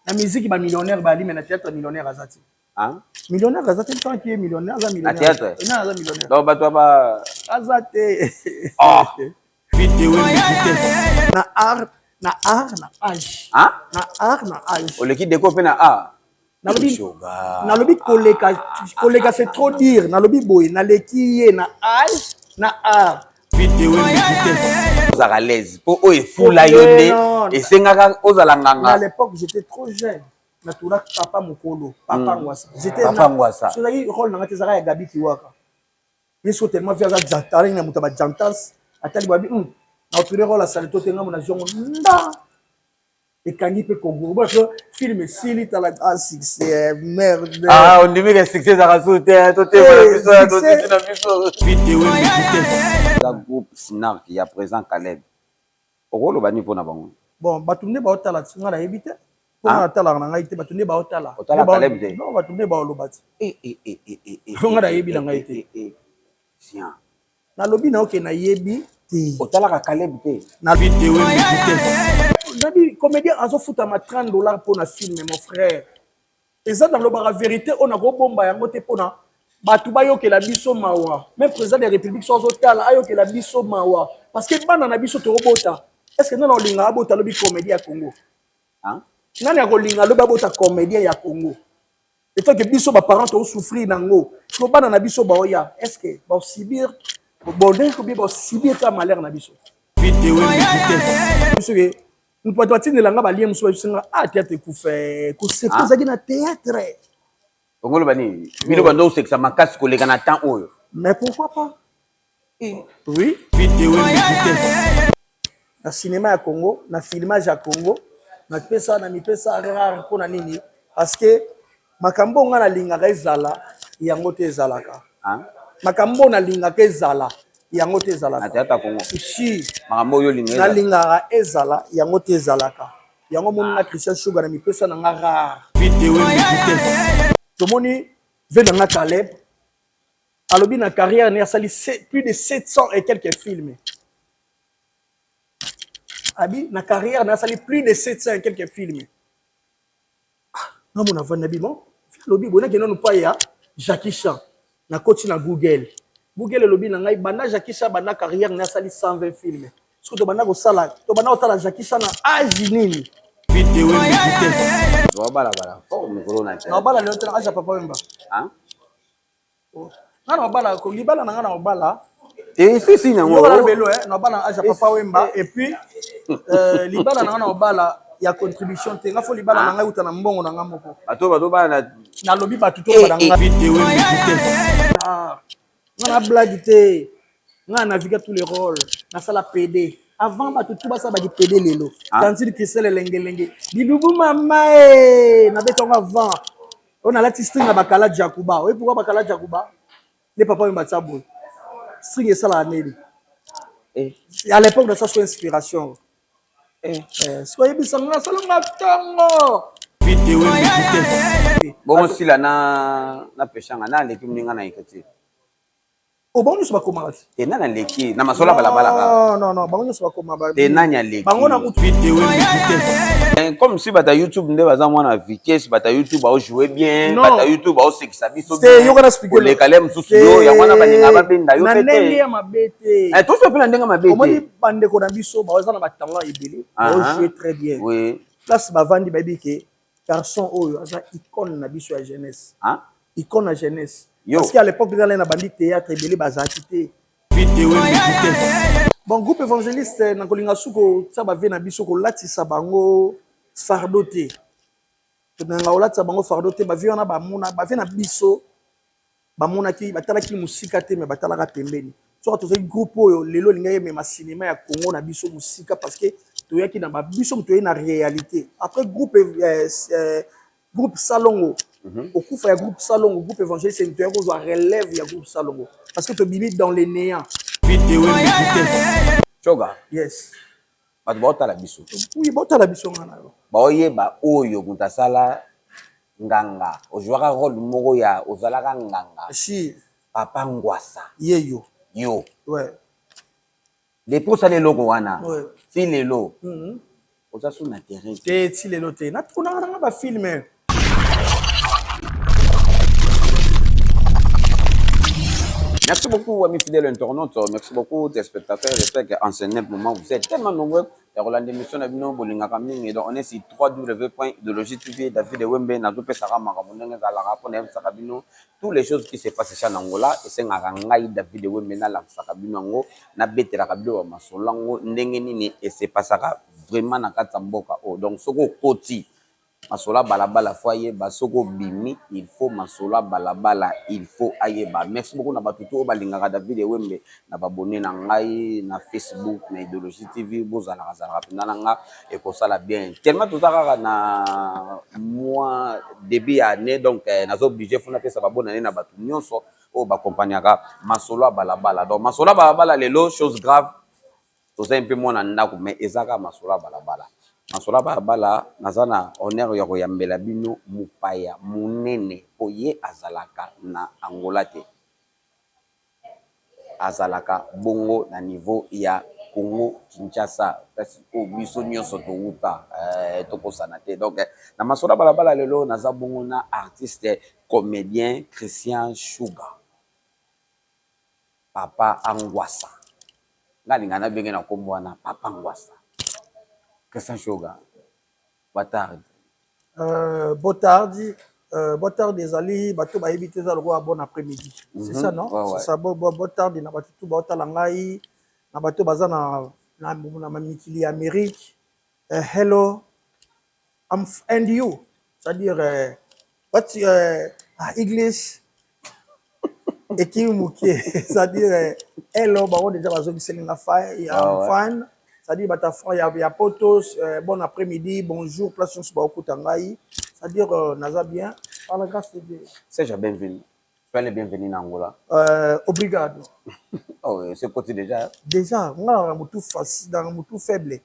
La musique ba millionnaire ba li mais na théâtre millionnaire azati. Hein? Millionnaire azati tant qui est millionnaire aza millionnaire. Na théâtre. Non aza millionnaire. Donc bato ba azate. Oh. Vidéo vitesse. Na art na âge. Hein? Na art na âge. O le qui décope na art. Na lobi koleka c'est trop dire. Na lobi boy na leki ye na âge na art. Vidéo vitesse. Vous êtes à l'aise. Pour eux, fou la yone. Et c'est ngaka ozala nganga. À l'époque, j'étais trop jeune. Natura papa mokolo, papa ngwasa. J'étais papa ngwasa. So la rôle na ngati ya Gabi Kiwaka. Yeso tellement via za jantari na mutaba jantas. Atali babi na oture rôle la salito tenga mona jongo nda. Et kangi pe Congo. Parce que film sili ta la succès merde. Ah, on dit que succès ça rasoute toi t'es voilà biso na biso. Vidéo vitesse. La groupe Snark il y a présent Caleb. Okolo bani pona bango. Bon, batunde ba otala tsinga la ebite. Pona otala na ngai te batunde ba otala. Otala Caleb te. Non, batunde ba olobati. Nga na yebi na ngai te. Sien. Na lobi na oke na yebi te. Otala ka Caleb te. Na vidéo vitesse. Nabi comédien azo futa ma $30 pour na film mon frère. Et ça dans le vérité on a go bomba yango te pona batu ba yoke la biso mawa. Même président de la République so zotala ayoke la biso mawa parce que bana na biso to robota. Est-ce que non linga abota lobi comédien ya Congo? Hein? Nani akolinga lobi abota comédien ya Congo? Et toi que biso ba parents to souffrir nango. Ko bana na biso ba oya. Est-ce que ba subir bonheur ko bi ba subir ta malheur na biso? Vidéo vitesse. Nous pouvons dire que nous avons théâtre fait na théâtre. Ongolo bani, bino bando c'est que ça makas ko leka na temps oyo. Mais pourquoi pas? Oui, vidéo vitesse. Na cinéma à Congo, na filmage à Congo, na pesa na mipesa rare pour na nini parce que makambo nga na linga ezala yango te ezalaka. Hein? Makambo na linga ezala yango te ezalaka. Na théâtre Congo. Si. Makambo yo linga. Na linga ezala yango te ezalaka. Yango moni na Christian Sugar na mipesa na nga rare. Vidéo vitesse. Tomoni ve na Caleb. Alobi na carrière na sali plus de 700 et quelques films. Abi na carrière na sali plus de 700 et quelques films. Na mona vana bimo. Alobi bona ke non pa ya Jackie Chan na coach na Google. Google lobi na ngai banda Jackie Chan banda carrière na sali 120 films. Ce que tu banda ko sala, to banda otala Jackie Chan na âge nini. Vidéo vitesse. Do bala bala. Oh mikolo na tele. Na bala le otala âge papa wemba. Hein? Na bala ko libala na nga na bala. Et si na ngo. Bala belo na bala âge papa wemba et puis libala na nga na bala ya contribution te nga fo libala na ngai uta na mbongo na nga moko. Bato bana na lobi batu to bala nga vidéo vitesse. Ah. Nga na blague te. Nga naviga tous les rôles. Na sala PD. Avant batu tout basa ba di PD lelo. Tandis que c'est le lengelenge. Bilubu mama na betonga avant. On a la string na bakala Jakuba. Oui pourquoi bakala Jakuba? Les papas me batabo. String ça la neli. À l'époque de sa inspiration. Soyez bisanga salonga tongo. Vidéo vitesse. Bon si la na peshanga na leki mninga na ikati. O bango nyonso bakoma kati te nani aleki na masola balabala non bango nyonso bakoma te nani aleki bango na kutu vidéo vitesse comme si bata YouTube nde baza mwana vitesse bata YouTube bao jouer bien bata YouTube bao sekisa biso te yo kana expliquer le kalem susu yo ya mwana baninga babenda yo na ndenge ya mabete tout ça pe na ndenge mabete omoni bandeko na biso baza na batanga ebele bao jouer très bien oui place bavandi babi ke garçon oyo aza icône na biso ya jeunesse icône na jeunesse. Parce qu'à l'époque, nous avons un théâtre et bazatité. Vidéo vitesse. Bon, groupe évangéliste, na kolinga suko ça ba vena biso ko latisa bango fardoté. Na latisa bango fardoté ba viona ba mona ba vena biso ba mona ki batala ki musika te me batala ka pembeni. So to ce groupe oyo lelo linga yeme ma cinéma ya Congo na biso musika parce que to yaki na ba biso to na réalité. Après groupe Salongo au coup il y a groupe Salongo groupe évangéliste c'est un doit relève il y a groupe Salongo parce que tu limite dans les néants vidéo vitesse choga yes bato bota la biso oui bota la biso ngana ba oyeba oyo mutasala nganga ojwaka rôle moko ya ozalaka nganga si papa ngwasa yeyo yo ouais les pour ça les logos wana ouais si les lots oza sur na terrain te ti lelo te na tunanga ba film. Merci beaucoup, amis fidèles internautes. Merci beaucoup, téléspectateurs. J'espère qu'en ce moment, vous êtes tellement nombreux. Et Roland d'émission, on est sur www.idéologie.tv. David Wembe, Nazope Sarah Maramoneng, Zalara, Sakabino. Toutes les choses qui se passent en Angola. Et c'est un David Wembe, la Sakabino, na bête la Kabilo, Masolango, Nengeni, et c'est pas ça vraiment na Katsamboka. Donc, ce côté. Masola balabala foyer basoko bimi il faut masola balabala il faut ayeba. Merci beaucoup na batutu balingaka David Wembe na babonné na ngai na Facebook na Idéologie TV bozala kazala pina nga et ko sala bien tellement tout ça na mois début année donc nazo obligé funa pesa babona na batu nyonso o ba compagniaka masola balabala donc masola balabala lelo chose grave tout ça un peu moins ndako mais ezaka masola balabala. Masola balabala nazana honneur ya koyambela bino mupaya munene oye azalaka na Angola te azalaka bongo na niveau ya Congo Kinshasa parce que biso nyonso to uta tokosana te donc na masola balabala lelo naza bongo na artiste comédien Christian Sugar Papa Angwasa ngalinga na benge na kombo na Papa Angwasa. Christian Sugar, bonne tarde. Bonne tarde des alliés, bateau va éviter ça le roi bon après-midi. C'est ça non? C'est ça bonne tarde na bateau tout bateau langai na bateau bazana na mamikili Amérique. Hello, and you. C'est-à-dire what's English et qui mouké, c'est-à-dire hello ba on déjà bazo biselinga fine. C'est-à-dire, il y a potos, bon après-midi, bonjour, place sur Tangaï. C'est-à-dire, naza bien, par la grâce de Dieu. C'est déjà bienvenu. Tu es le bienvenu en Angola. Obrigado. Oh, c'est côté déjà. Déjà, on a un tout facile, dans un tout faible.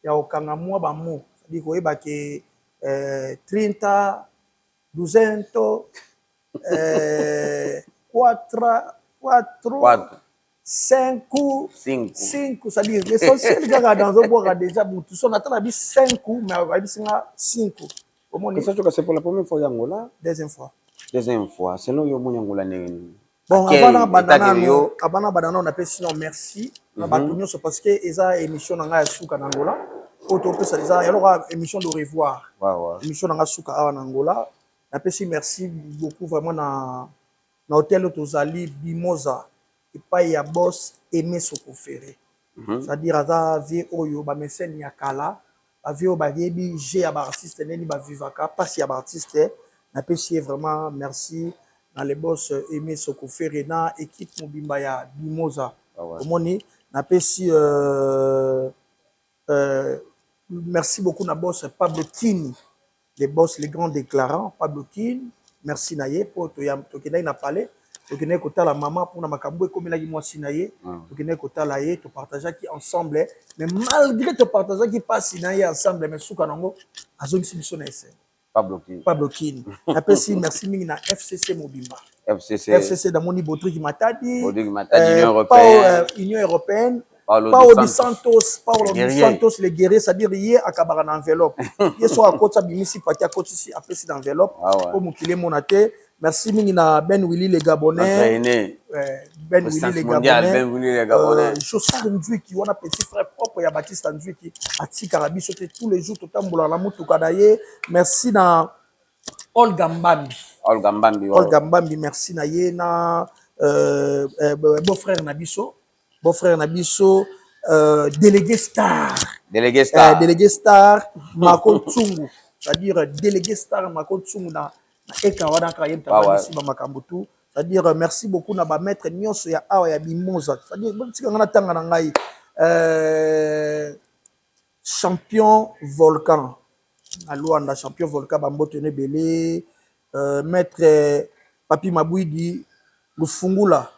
Il y a aucun mois, bah mot. C'est-à-dire que 30, 200, 4. 5, c'est-à-dire l'essentiel, les gars, dans un bois déjà, tout ça, on attend 5 coups, mais on va dire 5 coups. C'est pour la première fois en Angola? Deuxième fois. Deuxième fois. C'est nous, en Angola. Bon, avant banana, on appelle sinon merci. C'est parce que les émissions en Angola, il y aura émission de revoir. Émission en Angola. On appelle merci beaucoup vraiment dans l'hôtel Tozali Bimoza. Et pas y a boss aimer ce qu'on fait. C'est-à-dire à vie oyo ba mécène yakala, à vie au bagebi j'ai à artiste neni ba vivaka pas si à artiste na pesi vraiment merci dans les boss aimer ce qu'on fait na équipe mobimba ya Bimoza. Omoni na pesi merci beaucoup na boss Pablo Kini, les boss les grands déclarants Pablo Kini, merci naye pour to kena na parler. Donc, on est la maman pour Namakambo et comme il a dit moi sinaye. Donc, on est la ye, tu partages qui ensemble. Mais malgré te partager qui passe sinaye ensemble, mais sous Kanango, à zone simson essai. Pablo Kin. Après si merci mina FCC Mobimba. FCC dans mon ibotri qui m'a dit. Union européenne. Paulo dos Santos, les guerriers, c'est-à-dire hier à Kabara enveloppe. Hier soir à côté bimisi pati à côté ici après c'est d'enveloppe. Pour mukile monaté. Merci Mingina Ben Willy les Gabonais. Ben Willy les Gabonais. Chaussard Ndui qui on a petit frère propre ya Baptiste Ndui qui a ti Karabi sauter tous les jours tout tambola la mutu kadaye. Merci na Olga Mbambi merci na ye na beau-frère Nabiso. Beau-frère Nabiso délégué star Mako Tsungu. C'est-à-dire délégué star Mako Tsungu na c'est-à-dire merci beaucoup na ba maître nyonso ya awa ya Bimoza. C'est-à-dire tika ngana tanga na ngai champion volcan na Luanda champion volcan bamboto ne belé maître Papi Mabouidi Lufungula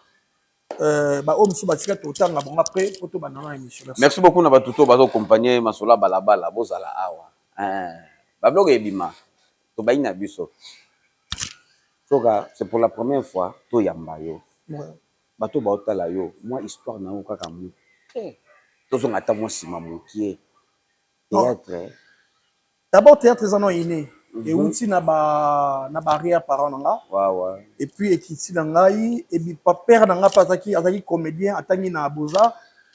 ba homme sous batika totanga bon après photo banana émission. Merci beaucoup na batuto bazo accompagner masola balabala bozala awa ba blog ebima to baina biso. C'est pour la première fois, to yamba yo. Bato ba otala yo, moi histoire na yo kaka mu. To zo ngata mo sima mokie. Théâtre. D'abord, théâtre, ils en ont inné. Et aussi, na barrière par an. Et puis, et qui ngai, et puis, père nanga pataki, ataki comédien, ataki na boza,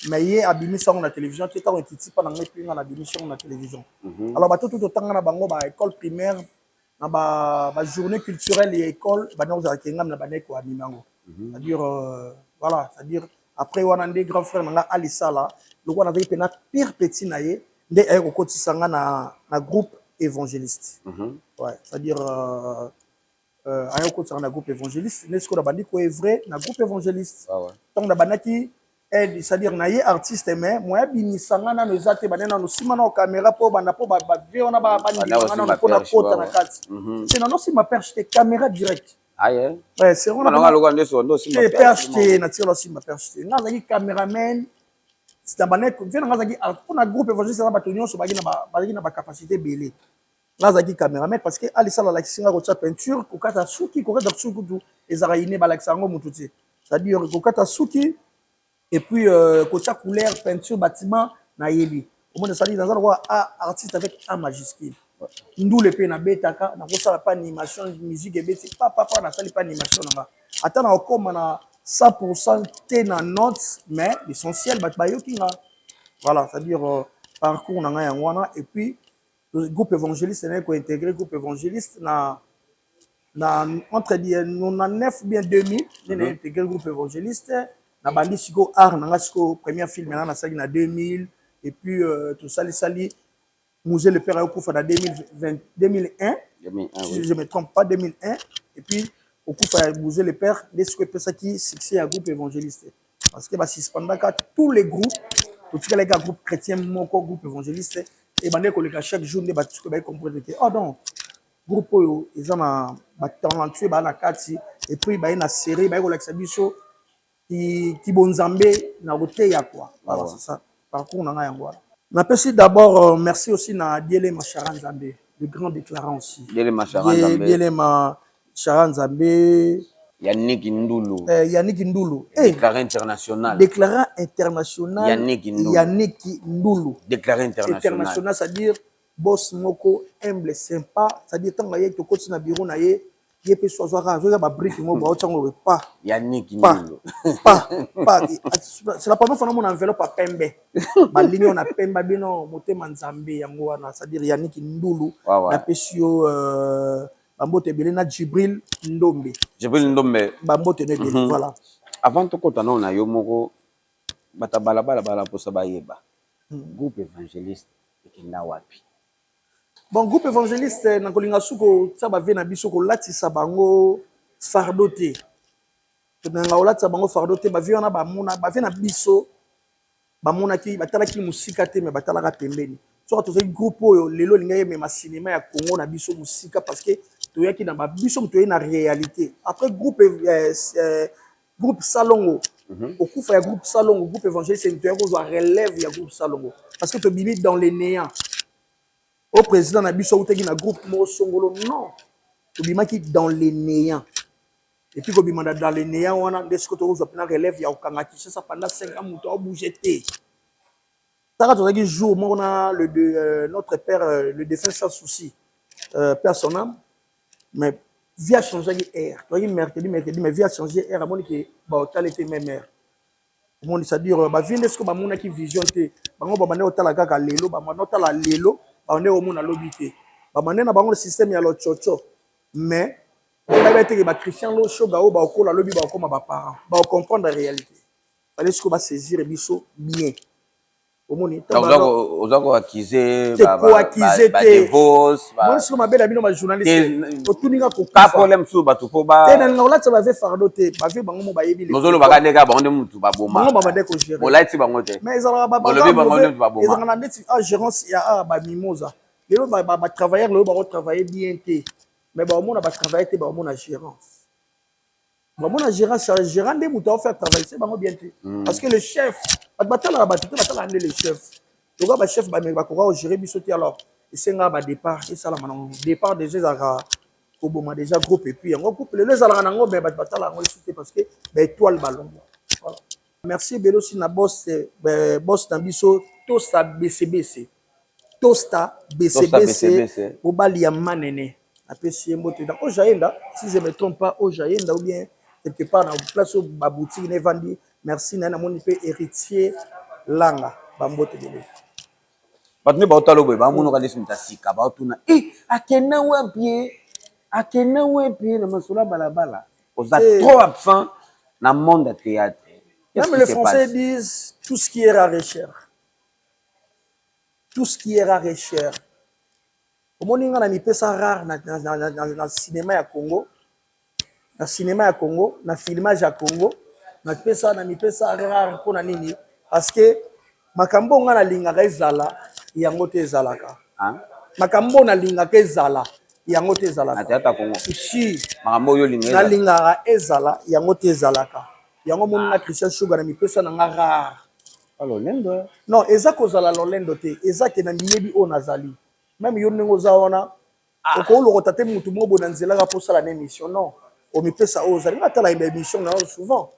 mais il a bimi sur la télévision, qui est en titi pas nanga puis na bimi sur la télévision. Alors, bah tout autant na bango ba école primaire, na ba journée culturelle et école, bah nous a kengam na bané ko animango. C'est-à-dire voilà, c'est-à-dire après on a des grands frères nanga Alissa là, le on avait pena pire petit naie, des au kotisanga na groupe évangéliste. Ouais, c'est-à-dire un côté un groupe évangéliste, n'est-ce qu'on a bandit quoi est vrai, un groupe évangéliste. Donc la banaki c'est-à-dire naie artiste mais moi bini sanga na nos ate banana no simana caméra pour banda pour ba vie on a ba bandi na ko na kota na kati. C'est non si ma perche caméra direct. Ah yeah. Ouais, c'est on a ma perche na tiro si ma perche. Na zaki cameraman c'est un banek vient na zaki pour un groupe évangéliste na batonyo so bagi na ba capacité belé. Nazaki caméraman parce que Alissa la laxinga ko peinture ko kata suki ko kata suki tout ezara iné ba laxango mututi c'est-à-dire ko kata suki et puis ko ta couleur peinture bâtiment na yebi au moins ça dit dans un roi artiste avec un majuscule ndou le pe na betaka na ko sala pas animation musique et beti papa na sali pas animation na ata na okoma na 100% té na notes mais l'essentiel ba yoki nga voilà c'est-à-dire parcours na nga yangwana et puis le groupe évangéliste n'est qu'à intégrer le groupe évangéliste entre 99 bien 2000 on a intégré le groupe évangéliste na bandi siko art na siko premier film na sali na 2000 et puis tout ça les sali musée le père okufa na 2001 si je me trompe pas 2001 et puis okufa musée le père des siko pesa qui succès à groupe évangéliste parce que ba suspendaka tous les groupes tout les groupe chrétien mon groupe évangéliste et bandé que chaque jour ne bâtisse que ba comprendre que oh non groupe oyo ils ont un talentueux ba na kati et puis ba na série ba ko la biso qui bonzambe na côté ya quoi voilà c'est ça parcours na yango na pesi d'abord merci aussi na Diele Machara Nzambe le grand déclarant aussi Diele Machara Nzambe Diele Machara Nzambe Yannick Ndulu Yannick Ndulu déclaré international Yannick Ndulu déclaré international c'est-à-dire boss moko humble sympa c'est-à-dire tant que tu continues na bureau na ye ye pe so zoaka zo ba brique mo ba otango pas Yannick Ndulu pas c'est la première fois na mon enveloppe à pembe ba ligne on a pembe bino motema nzambe yango wana c'est-à-dire Yannick Ndulu na pesio bambote belé na Jibril Ndombe bambote ne belé voilà avant to kota na yo moko bata bala posa ba yeba groupe évangéliste ekina wapi bon groupe évangéliste na kolinga suko ça ba ve na biso ko latisa bango fardeau te na latisa bango fardeau te ba ve na ba mona ba ve na biso ba mona ki batala ki musika te me batala ka pembeni so to ce groupe oyo lelo linga ye ma cinéma ya Congo na biso musika parce que to yaki na ba biso to na réalité après groupe Salongo au coup ya groupe Salongo groupe évangéliste c'est un ko relève ya groupe Salongo parce que to bimi dans les néants au président na biso outeki na groupe mo songolo non to bimaki dans les néants et puis ko bimanda dans les néants wana de ce que to zo pena relève ya okanga ki ça pendant 5 ans muto bouger té ça to zaki jour mo na le notre père le défunt sans souci père son âme mais vie a changé air to yi mercredi mais vie a changé air amoni que ba hotel était même air mon ça dire ba vie est-ce que ba mona ki vision té bango ba bande otala kaka lelo ba mona otala lelo on est au monde à l'obité ba mané na bango le système ya lo chocho mais on va être ba Christian lo shoga o ba ko la lobi ba ko ma ba parents ba comprendre la réalité fallait ce que ba saisir biso bien au monde ozako accuser ba divorce moi ce que ma belle bino ba journaliste o tuninga ko ka problème sur ba to po ba te na ngola tsa ba ve fardo te ba ve bango mo ba yebi le nozolo ba ka neka ba onde mutu ba boma bango ba ba de ko gérer molai ti bango te mais ils ont ba ils ont na ndeti gérance ya ba mimosa lelo ba travailleur lelo ba travailler bien te mais ba mona ba travailler te ba mona gérance ba mona gérance gérant de mutu faire travailler c'est bango bien te parce que le chef batala ba tete batala ande le chef donc ba chef ba me ba ko gérer biso te alors et c'est nga ba départ et ça la manon départ déjà za ko boma déjà groupe et puis ngo couple les ala nango mais batala ngo sauter parce que ba étoile ballon voilà merci Belosi na boss boss na biso to sa BCBC Tosta BCBC Obali ya Manene apesi mbote dans Ojaenda si je me trompe pas Ojaenda ou bien quelque part dans place où ba boutique ne vandi merci na moni pe héritier langa ba mbote bele batune ba otalo boy ba mono ka lesu mtasika ba otuna akena wapi na masula balabala oza trop absent dans le monde du théâtre. Même les Français disent tout ce qui est rare est cher. Tout ce qui est rare est cher. Au moins, on a mis ça rare dans le cinéma à Congo. Dans le cinéma à Congo, dans le filmage à Congo. On a mis ça rare pour nini. Parce que makambo on a lingaka ezala yangote ezalaka. Makambo na lingaka ezala yangote ezalaka. Ata Congo. Si makambo yo lingaka. Na lingaka ezala yangote ezalaka. Yango mona Christian Sugar na mipesa na nga rare. Lolendo. Non, eza kozala lolendo te, eza ke na miyebi o nazali. Même yo ndenge oza wana, oko lokota te mutu mo bona nzela ka posala na émission non. O mipesa o zali ngata la émission na souvent.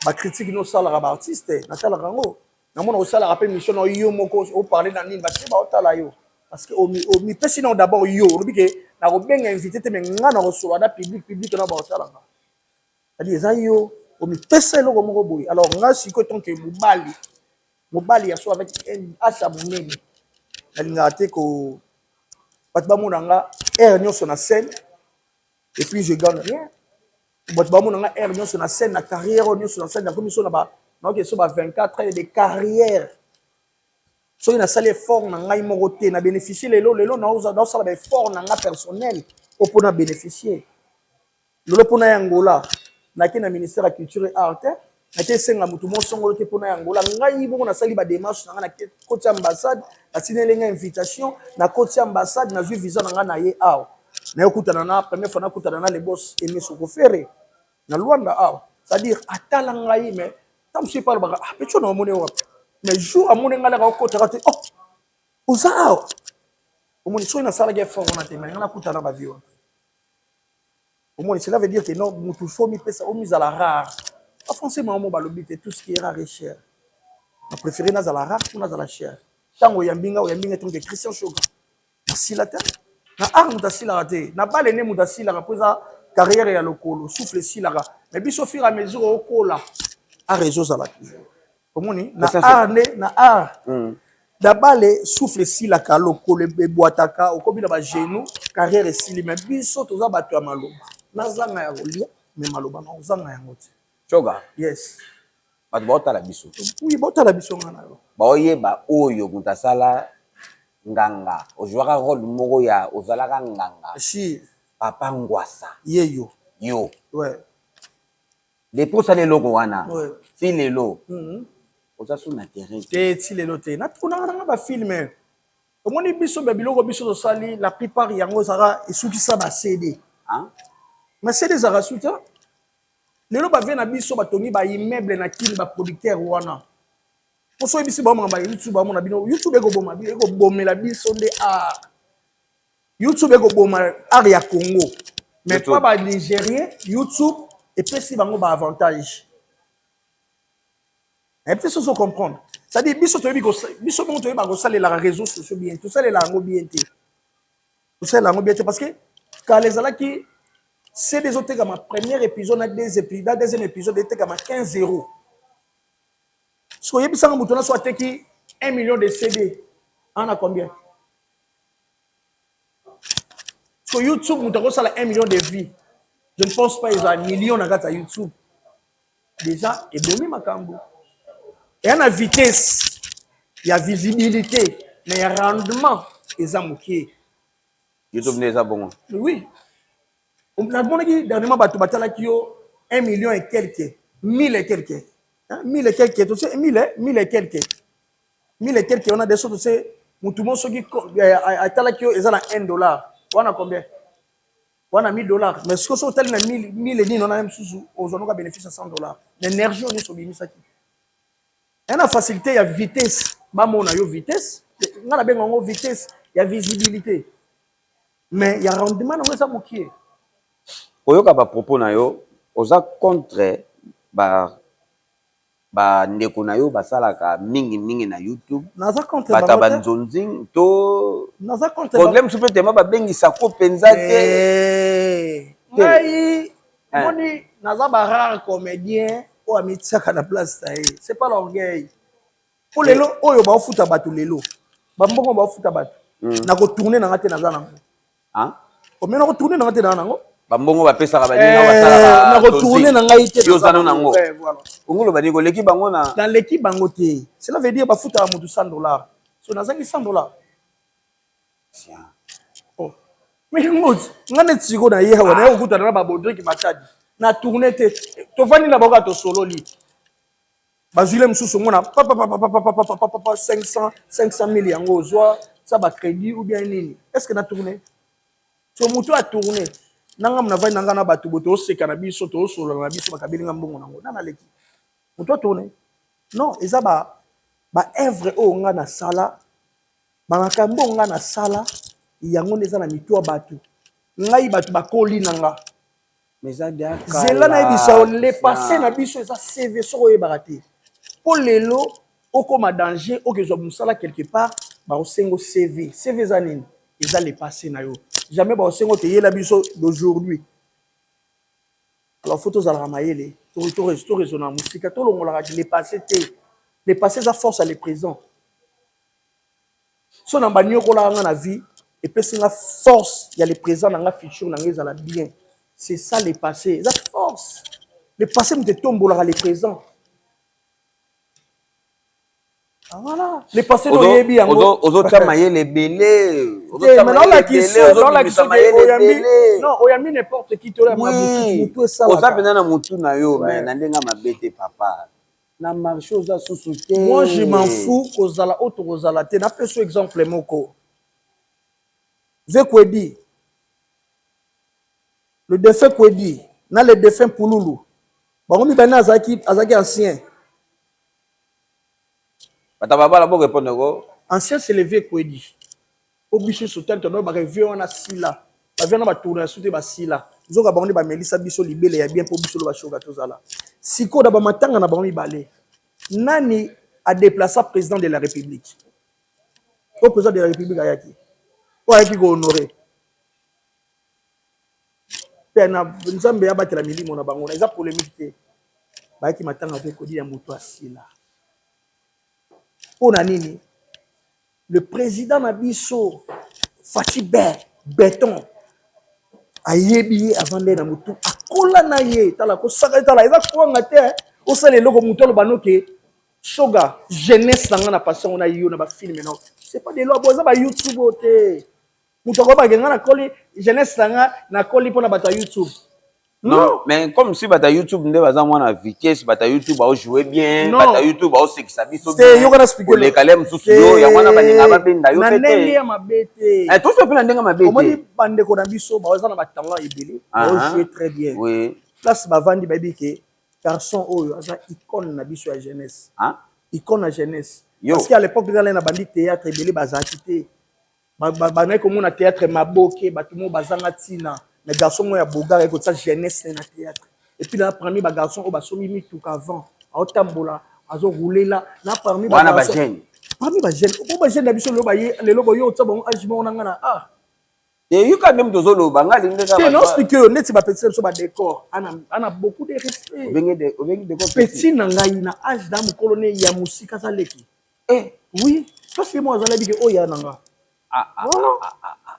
Ba critique no sala ba artiste, na tala rango. Na mona o sala rappel émission no yo moko o parler na nini ba te ba o tala yo. Parce que o mipesa non d'abord yo, lobi ke na ko benga invité te mais nga na ko so na public na ba o tala. C'est-à-dire eza yo au mipesa eloko moko boye alors nga siko tant que mobali ya so avec un acha monene alingaka te ko bato bamona nga air nyonso na scène et puis je gagne rien bato bamona nga air nyonso na scène na carrière nyonso na scène na komi so na ba naoke so ba 24 ans de carrière soki nasali effort na ngai moko te na bénéficier lelo naosala ba effort na nga personnel po mpona bénéficier lelo mpona yangola naki na ministère ya culture et art naki esenga mutu mosongolo te mpona yangola ngai bongo nasali ba démarche na nga na koti ambassade natineli invitation na koti ambassade nazwi visa na nga na ye awa nayokutana na première fois nakutana na le boss Aimé Sokofere na Luanda awa c'est-à-dire atala ngai mais tant je parle baka pecho na omone wapi mais jour amone ngala ka okotaka te oza awa omoni soki nasalaki effort wana te mais nga nakutana ba vie wana. Cela veut dire que non, il faut mise à la rare. En français, tout ce qui est rare est cher. Je préfère à la rare ou à la chère. Tant que yambinga est Christian Sugar. Merci la terre. Na art mutasi la raté. Na balle ne mutasi la rapose carrière ya lokolo souffle si la. Mais biso fur et à mesure au kola a réseau ça la toujours. Comment ni na art ne na art. Da balle souffle si la ka lokolo be boataka au kobi na ba genou carrière si mais biso toza bato ya maloba. Nazanga ya kolia mais maloba na ozanga yango te. Choga. Yes. Bato baotala biso. Oui, baotala biso ngana yo. Baoyeba oyo mutasala nganga. Ojwaka rôle moko ya ozalaka nganga. Si. Papa Ngwasa. Yeyo. Yo. Ouais. Depuis ça les logos wana. Ouais. Si les lots. Oza sous na terrain. Te si les lots. Na tuna ba filmer. Omoni biso ba biloko biso to sali la plupart yango sara esukisa ba CD. Hein? Mais c'est des arasuta. Lelo ba vient na biso ba tongi ba immeuble na kini ba producteur wana. Poso ebisi ba mamba YouTube ba mona bino YouTube ego bomela biso nde art. YouTube ego boma art ya Congo. Mais pas ba Nigérien, YouTube et puis si bango ba avantage. Et puis ça se comprendre. Ça dit biso to biso mo to ba go saler la réseaux sociaux bien. Tout ça les lango bien té. Tout ça lango bien té parce que quand les ala qui c'est des autres comme premier épisode na deuxième épisode était comme 15-0. Ce que yebisa mutu na soit teki 1 million de CD. On a combien? Sur YouTube mutu ko sala 1 million de vues. Je ne pense pas ils ont 1 million na gata YouTube. Déjà et bomi makambo. Et à la vitesse, il y a visibilité, mais il y a rendement ils ont moqué. YouTube n'est pas bon. Oui. On a dit dernièrement batu batala kio 1 million et quelques, 1000 et quelques. 1000 et quelques, tu sais 1000 et quelques. 1000 et quelques, on a des choses, tu sais, tout le monde qui atala kio ils ont $1. On a combien? On a $1000. Mais ce que sont tellement 1000 et 1000, on a même sous aux on a bénéfice à $100. L'énergie on est sur bimisa qui. Il y a une facilité, il y a vitesse. On a vitesse. On a bien vitesse, il y a visibilité. Mais il y a rendement dans ça moqué. Oyoka ba propos na yo, oza contre ba ba ndeko na yo basalaka mingi na YouTube naza contre bata banzonzing to naza contre problème soupe tema ba bengisa ko penza te ngai moni naza ba rare comédien o amitiaka na place taye c'est pas l'orgueil pour lelo oyo ba futa bato lelo ba mbongo ba futa bato na ko tourner na ngate naza nango o mena ko tourner na ngate na nango bambongo bapesaka baninga basala na retourner na ngai te yozana nango ongolo bani ko leki bango na dans l'équipe bango te cela veut dire ba futa mutu $100 so nazangi $100 oh mais ngoti ngane tsiko na ye wana yo kuta na ba Bodrick Matadi na tourner te to vani na boka to solo li bazule msusu ngona papa 500 yango zwa ça ba crédit ou bien nini est-ce que na tourner so mutu a tourner nanga mna vai nanga na batu boto seka na biso to solo na biso bakabelinga mbongo nango na leki mutu a tourner non eza ba œuvre o nga na sala ba makambo nga na sala yango neza na mitu batu ngai batu bakoli nanga mais ça de zela na biso le passé na biso eza CV soko e barate pour lelo okoma danger okezo musala quelque part ba osengo CV za nini eza le passé na yo jamais ba osengo te yela biso d'aujourd'hui alors photos à la ramayele to raisonner musika to longola le passé te le passé ça force à le présent so na banyoko la nga na vie et puis c'est la force il y a le présent dans la futur na ngeza la bien c'est ça le passé la force le passé me tombola le présent. Ah, voilà. Les passés dans les biens. Ozo tamaye les belés. Maintenant la question, non, oyami n'importe qui te l'a mutu ça. Oza pena na mutu na yo, mais na ndenga mabete papa. Na marché oza sous-souté. Moi je m'en fous kozala auto kozala te. Na peso exemple moko. Vekwedi. Le défunt Kwedi, na le défunt Pouloulou. Bon, mi bana azaki ancien. Ancien c'est le vieux Kwedi. Obiché sur tel tonneau, ba vieux on a sila. Ba vieux na ba tourner sur ba sila. Zoka ba on ba melisa biso libele ya bien pour biso lo ba shoga tozala. Siko da ba matanga na ba mi balé. Nani a déplacé président de la République. Au président de la République ayaki. O ayaki go honorer. Pena nzambe ya batela milimo na bango na eza polémique te. Ba ki matanga pe kodi ya mutu asila. Pona nini? Le président Nabiso Fachi Béton a yebi avant de na mutu akola na ye tala ko saka tala eza ko ngate o sale loko mutu lo banoke shoga jeunesse nanga na passion na yo na ba film non c'est pas de lo boza ba YouTube te mutu ko ba genga na koli jeunesse nanga na koli pona bata YouTube. Non, mais comme si bata YouTube nde baza mwana vitesse bata YouTube ba jouer bien bata YouTube ba sekisa biso bien. C'est yo kana expliquer le kalem susu yo ya mwana baninga ba benda yo pete. Na ndenge ya mabete. Eh tout ça pe na ndenge mabete. Omoni bande ko na biso ba za na batanga ebele. Ba jouer très bien. Oui. Place ba vandi ba biki garçon oyo aza icône na biso ya jeunesse. Icône na jeunesse. Parce qu'à l'époque dans na bandi théâtre ebele bazakité. Ba na ko mona théâtre maboke batumo bazanga tina. Mais garçon moi ya boga ko ça jeunesse na théâtre et puis là parmi ba garçon o ba somi mi tout avant a tambola azo rouler là parmi ba garçon parmi ba jeune o ba jeune na biso lo ba ye le lo boyo tsa bon age mo na ngana et you can même dozo lo banga linga ba non expliquer net ba petit so ba décor ana beaucoup de respect obengi décor petit na ngai na age da mo colonel ya musika za leki oui parce que moi za la biki o ya nanga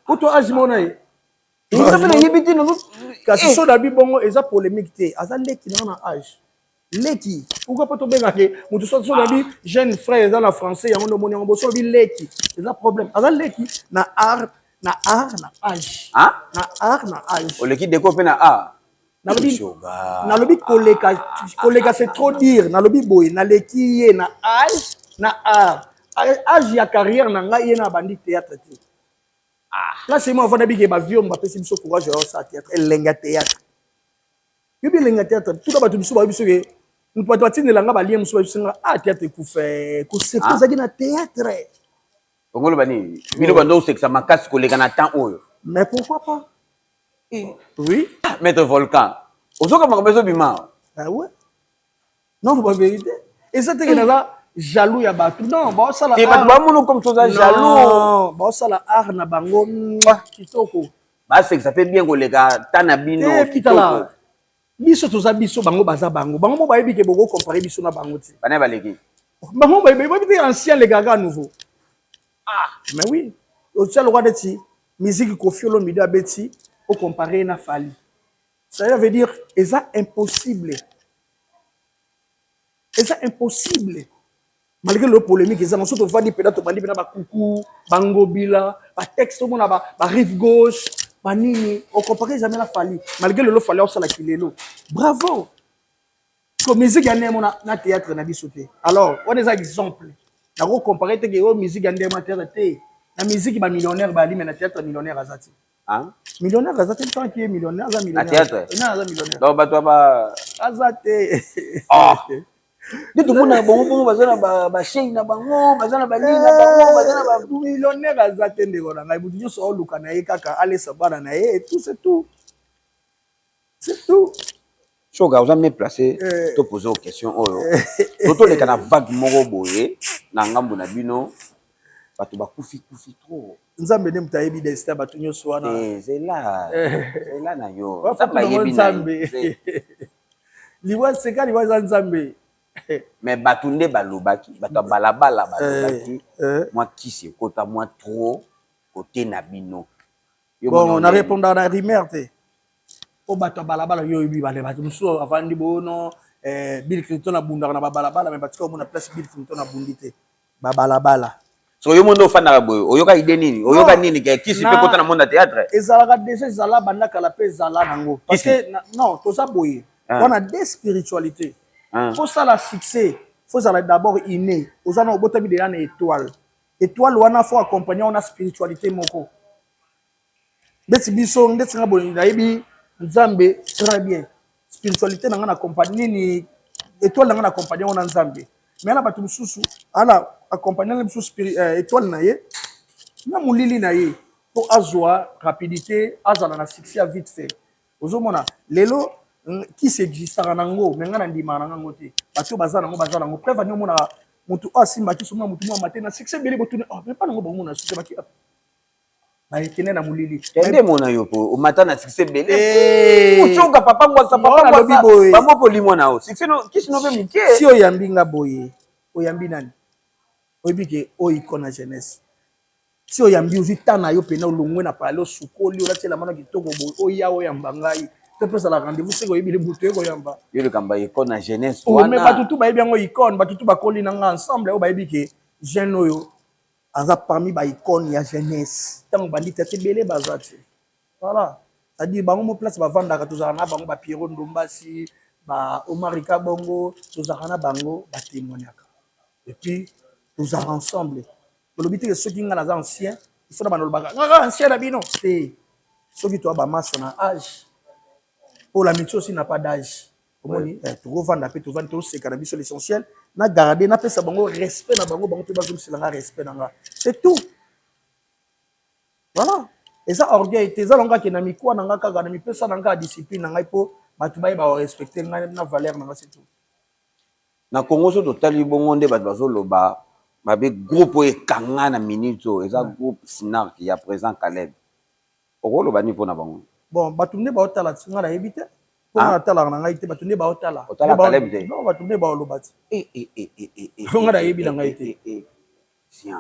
auto age mo na kasi so dabi bongo eza polémique te aza leki na âge leki pourquoi pas to benga ke mutu so dabi jeune frère dans la français yango no moni yango so bi leki eza problème aza leki na art na âge na âge o leki déco pe na art na lobi koleka c'est trop dire na lobi boy na leki ye na âge na âge ya carrière na ngai ye na bandi théâtre te. Là, c'est moi, on va dire que ma vie, on m'a fait si courage à ça théâtre, elle lenga théâtre. Et puis lenga théâtre, tout d'abord tu me souviens que nous pouvons dire que la ngaba liem souviens que théâtre coufé, que c'est pas ça qui na théâtre. On va dire, bino bando c'est que ça m'a casse que les gars n'attendent eux. Mais pourquoi pas? Oui. Maître Volcan. Ozo comme besoin bima. Ah ouais. Non, c'est pas vérité. Et ça, tu jaloux ya batu. Non, bah ça la. Et bah tu comme ça jaloux. Non, bah ça la art na bango kitoko. Bah c'est que ça fait bien que les gars tanabino kitoko. Biso toza biso bango baza bango. Bango mo bayebi ke boko comparer biso na bango ti. Bana baleki. Bango bayebi ancien les gaga nouveau. Ah, mais oui. Au tient le roi de ti musique Koffi Olomide abeti au comparer na Fally. Ça veut dire c'est impossible. C'est impossible. Malgré le polémique, ils ont surtout dit peut-être bandi bina ba coucou, bango bila, ba texte mon ba rive gauche, ba nini, on compare jamais la Fally. Malgré le Fally ça la kilelo. Bravo. Comme musique gagne mon na théâtre na bisoté. Alors, on des exemples. Na ko comparer te que musique gagne mon théâtre té. La musique ba millionnaire ba li mais na théâtre millionnaire azati. Hein? Millionnaire azati tant qui est millionnaire za millionnaire. Na théâtre. Non, za millionnaire. Donc ba toi ba azati. Oh. Dit tout le monde bon bazana ba chaîne na bango bazana ba nini na bango bazana ba millionnaire azate ndeko na ngai butu nyonso oluka na ye kaka alesa bana na ye et tout c'est tout. C'est tout. Choga vous avez placé to poser aux questions oyo. Toto le kana vague moko boye na ngambo na bino bato ba kufi trop. Nzambe ne mutayebi destin bato nyonso wana. C'est là na yo. Nzambe yebi nzambe. Liwa seka liwa nzambe. Mais batunde balobaki bato balabala balobaki moi qui c'est kota moi trop côté na bino. Bon on a répondu à la rumeur te. O bato balabala yo yebi bale bato musu avandi bono Bill Clinton na bunda na balabala mais bato ko na place Bill Clinton na bundite ba balabala. So yo mondo fana boyo oyoka ide nini oyoka nini ke kisi pe kota na monde théâtre ezalaka déjà ezala banda kala pe ezala nango parce que non toza boye on a des spiritualités. Faut ça la succès, faut ça d'abord inné. Aux ana obotami de yana étoile. Étoile wana faut accompagner on a spiritualité moko. Beti biso ndeti nga boni na yebi nzambe très bien. Spiritualité na ngana accompagner ni étoile na ngana accompagner on nzambe. Mais na batu mususu ana accompagner na mususu étoile na ye na mulili na ye pour azwa rapidité azala na succès à vite fait. Ozomona lelo qui s'existe à nango mais ngana ndima nango te bato bazana ngo preuve ni mona mutu asimba ki soma mutu mo matin na succès bele botune oh mais pas nango bongo na succès baki ba ekene na mulili ende mona yo po o matin na succès bele uchoka papa ngwa bambo ko limona o succès no kisi no be mike si o yambi nga boye o yambi nani oyebi ke o ikona jeunesse si o yambi uzi tana yo pena olongwe na pale osukoli olatela mana kitoko boye o ya o yamba ngai peut la rendez-vous c'est que bouté ko yamba yo le kamba icône jeunesse wana mais batutu ba yebi ngo icône batutu ba koli nanga ensemble o ba yebi ke jeune oyo aza parmi ba icône ya jeunesse tant bandi tete belé bazati voilà ça dit bango mo place ba vanda ka tozana na bango ba Pierrot Ndombasi ba Omarika Bongo tozana bango ba témoignaka et puis tozana ensemble le but que ceux qui ngana za ancien il faut na banolo ba ancien na bino c'est ceux qui toi ba maso na âge. Pour l'amitié aussi n'a pas d'âge. Comment dire? Tu revends après, tu vends tout, c'est cannabis l'essentiel. Na garder, na fait ça bango respect na bango, bango peut pas comme c'est la respect na. C'est tout. Voilà. Et ça orgueil, t'es ça longa qui na mi quoi na nga na mi peut ça na discipline na po, ba tu ba respecter na valeur na c'est tout. Na Congo so totali bongo nde ba bazo loba, ba be groupe e kanga na minute, eza groupe Sinar qui a présent Caleb. Oko loba ni pona bango. Bon, batunde ba otala tsinga na yebite. Pour na tala na ngai te batunde ba otala. Otala Caleb te. Non, batunde ba olobati. Nga na yebi na ngai te. Sien.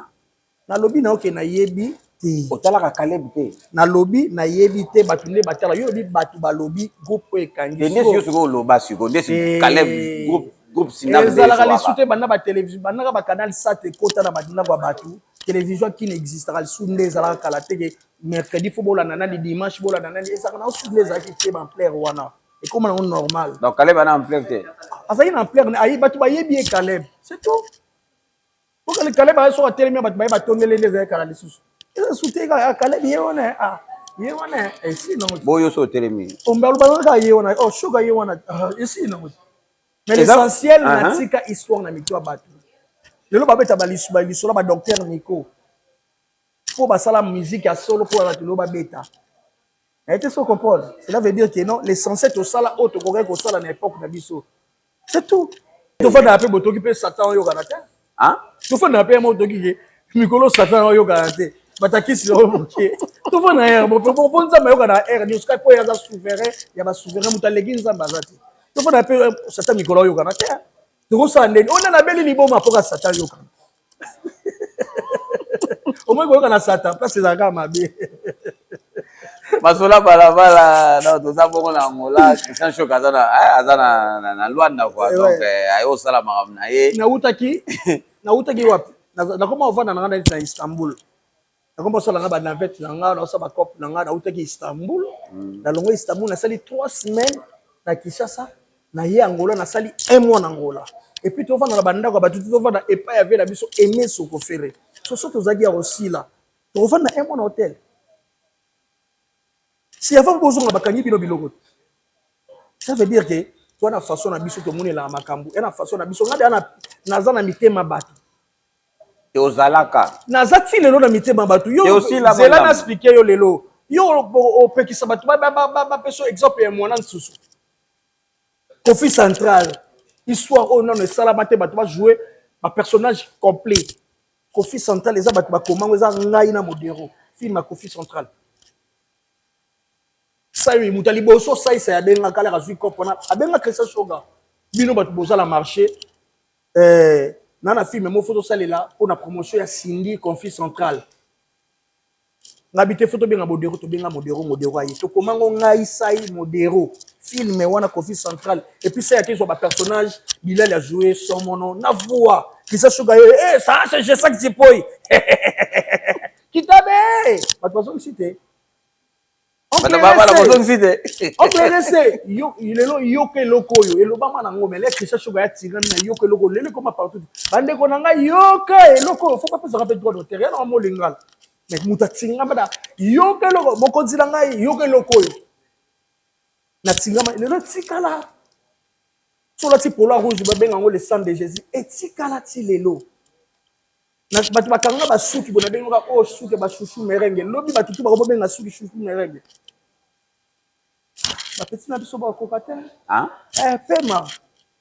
Na lobi na oke na yebi te. Otala ka Caleb te. Na lobi na yebi te batunde batala. Yo bi batu ba lobi groupe ekangi. Ndesi yo siko loba siko ndesi Caleb groupe Sinar. Ezala ka lisute banda ba télévision banda ba canal sat kota na badina kwa batu. Télévision qui n'existera le sous les ala kala teke mercredi football nana le dimanche bola nana et ça na sous les aki en plaire wana et comme on normal donc Caleb ana en plaire te asa ina en plaire ayi batu ba yebi Caleb c'est tout pour que le Caleb a so tellement batu ba tongele les kala le sous et soute ka Caleb yewona yewona et si non boyo so telemi on ba ka yewona oh sugar yewona et si non mais l'essentiel na tika histoire na mitwa batu lelo babeta balisolo ba docteur Nico faut basala musique à solo pour la telo babeta et tu sais comprendre cela veut dire que non l'essentiel to sala auto correct au sala na époque na biso c'est tout Tu fais un peu botoki pe Satan yo kanate. Hein? Tu fais un peu botoki mikolo Satan yo kanate. Batakisi yo moké. Tu fais na air bon ça yo kana air ni uska ko ya za souverain ya ba souverain mutalegi nzamba zati. Tu fais un peu Satan mikolo yo kanate. Tu ko ndeni on na beli liboma poka Satan yo kanate. Au moins ko kana Satan place za kama mabe. Masola balabala na toza bongo na ngola Christian Shoka azana na Luanda quoi donc ayo sala makambo na ye na utaki wapi na koma ovanda na ngana na Istanbul na koma sala ngaba na vet na ngana na saba cop na ngana utaki Istanbul na longo Istanbul na sali 3 semaines na Kinshasa na ye Angola na sali 1 mois na Angola et puis tu vas na banda ko batu tu vas na epa ya vela biso aimer soko fere so tozaki ya osila tu vas na 1 mois na hôtel. Si avant besoin de bakanyi bino biloko. Ça veut dire que toi na façon na biso to monela makambu, na façon na biso ngade na naza na mitema batu. Te ozalaka. Naza ti lelo na mitema batu. Yo zela na expliquer yo lelo. Yo o pekisa batu ba peso exemple ya mwana nsusu. Kofi central. Histoire oh non sala bate batu ba jouer ba personnage complet. Kofi central eza batu ba komango eza ngai na modero. Film à Kofi central. Ça y est, mutali boso ça y est, abenga kala razui kopona abenga Christian Shoka bino batu boza la marché nana film mo photo salela pour la promotion ya Cindy Confi Central ngabite photo benga modero to benga modero ayi to komango ngai sai modero film wana Confi Central et puis ça y a qu'ils ont ba personnage Bilal a joué son mono na voix Christian Shoka ça c'est ça que tu poi kitabe batu bozo cité. On clairesse yo lelo yoke loko yo elobama na ngomele Christian Shoka ya tigana na yoke loko lele koma partout bande ko nanga yoke loko faut pas penser rapide droit de terrain na mo lingala mais muta tinga bada yoke loko mokonzi na ngai yoke loko yo na tinga lelo tikala sur la tipolo rouge ba benga ngo le sang de Jésus et tikala ti lelo na batu bakanga ba suki bona benga o suki ba chouchou merengue lobi batutu ba benga suki chouchou merengue. Ma petite na biso ba kokate hein pema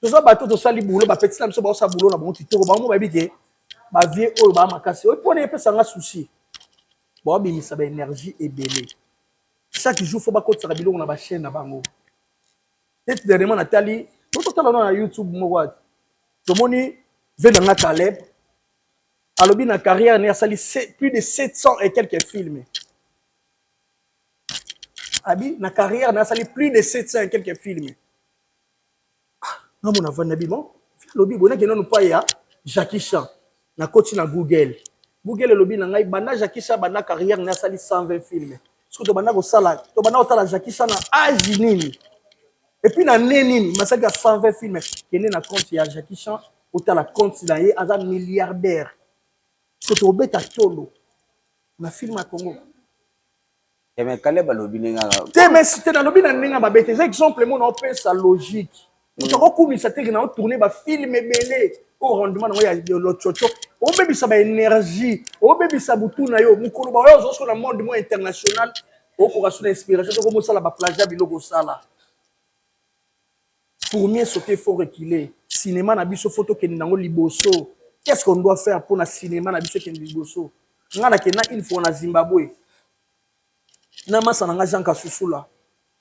tozo bato to sali boulot ba petite na biso ba sa boulot na bon titoko ba mo ba bike ba vie oyo ba makasi o pone pesa nga souci ba bimisa ba énergie ebele chaque jour faut ba kotsa biloko na ba chaîne na bango tete dernièrement Nathalie to tala na YouTube mo wat to moni venanga Caleb alobi na carrière ne sali plus de 700 et quelques films. Abi na carrière na sali plus de 700 et quelques films. Na mona vana bimo lobi bona ke non pa ya Jackie Chan na koti na Google lobi na ngai banda Jackie Chan banda carrière na sali 120 films. Surtout to banda ko sala to banda otala Jackie Chan na âge nini et puis na nini masaka 120 films kene na compte ya Jackie Chan otala compte na ye aza milliardaire. Surtout to beta tolo na film à Congo. Mais Caleb alobi ninga mais c'était dans lobi na ninga ba bête exemple mon on pense sa logique tu ko kumisa te na tourner ba film belé au rendement na ya lochocho o bebisa ba énergie o bebisa butu na yo mukolo ba yo zo na monde mo international o ko rasuna inspiration to ko mo sala ba plagiat biloko sala pour mieux sauter faut reculer cinéma na biso photo ke nango liboso qu'est-ce qu'on doit faire pour na cinéma na biso ke liboso ngana ke na une fois na Zimbabwe na masa na Jean Kasusula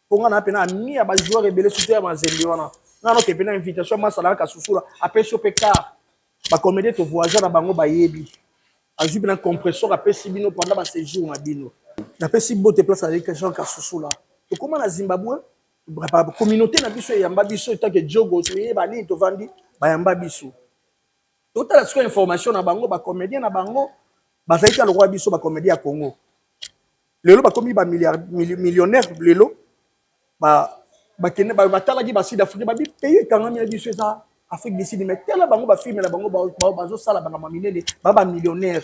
ponga na pena mi ya ba joueur rebelle surtout ya mazembe wana na no ke pena invitation masa na Kasusula apé chopeka ba comédie to voyager na bango ba yebi ajubi na compresseur apé sibino pendant ba séjour na bino na pé si bote place avec Jean Kasusula to koma na Zimbabwe ba communauté na biso ya mba biso tant que jogo to yeba ni to vandi ba yamba biso to tala siko information na bango ba comédien na bango ba zaita le roi biso ba comédien ya Congo. Lelo ba komi ba millionnaire lelo ba kene ba tala gi ba sud Afrique ba bi pays kangami ya biso ça Afrique du Sud mais tala bango ba film na bango ba zo sala banga maminene ba millionnaire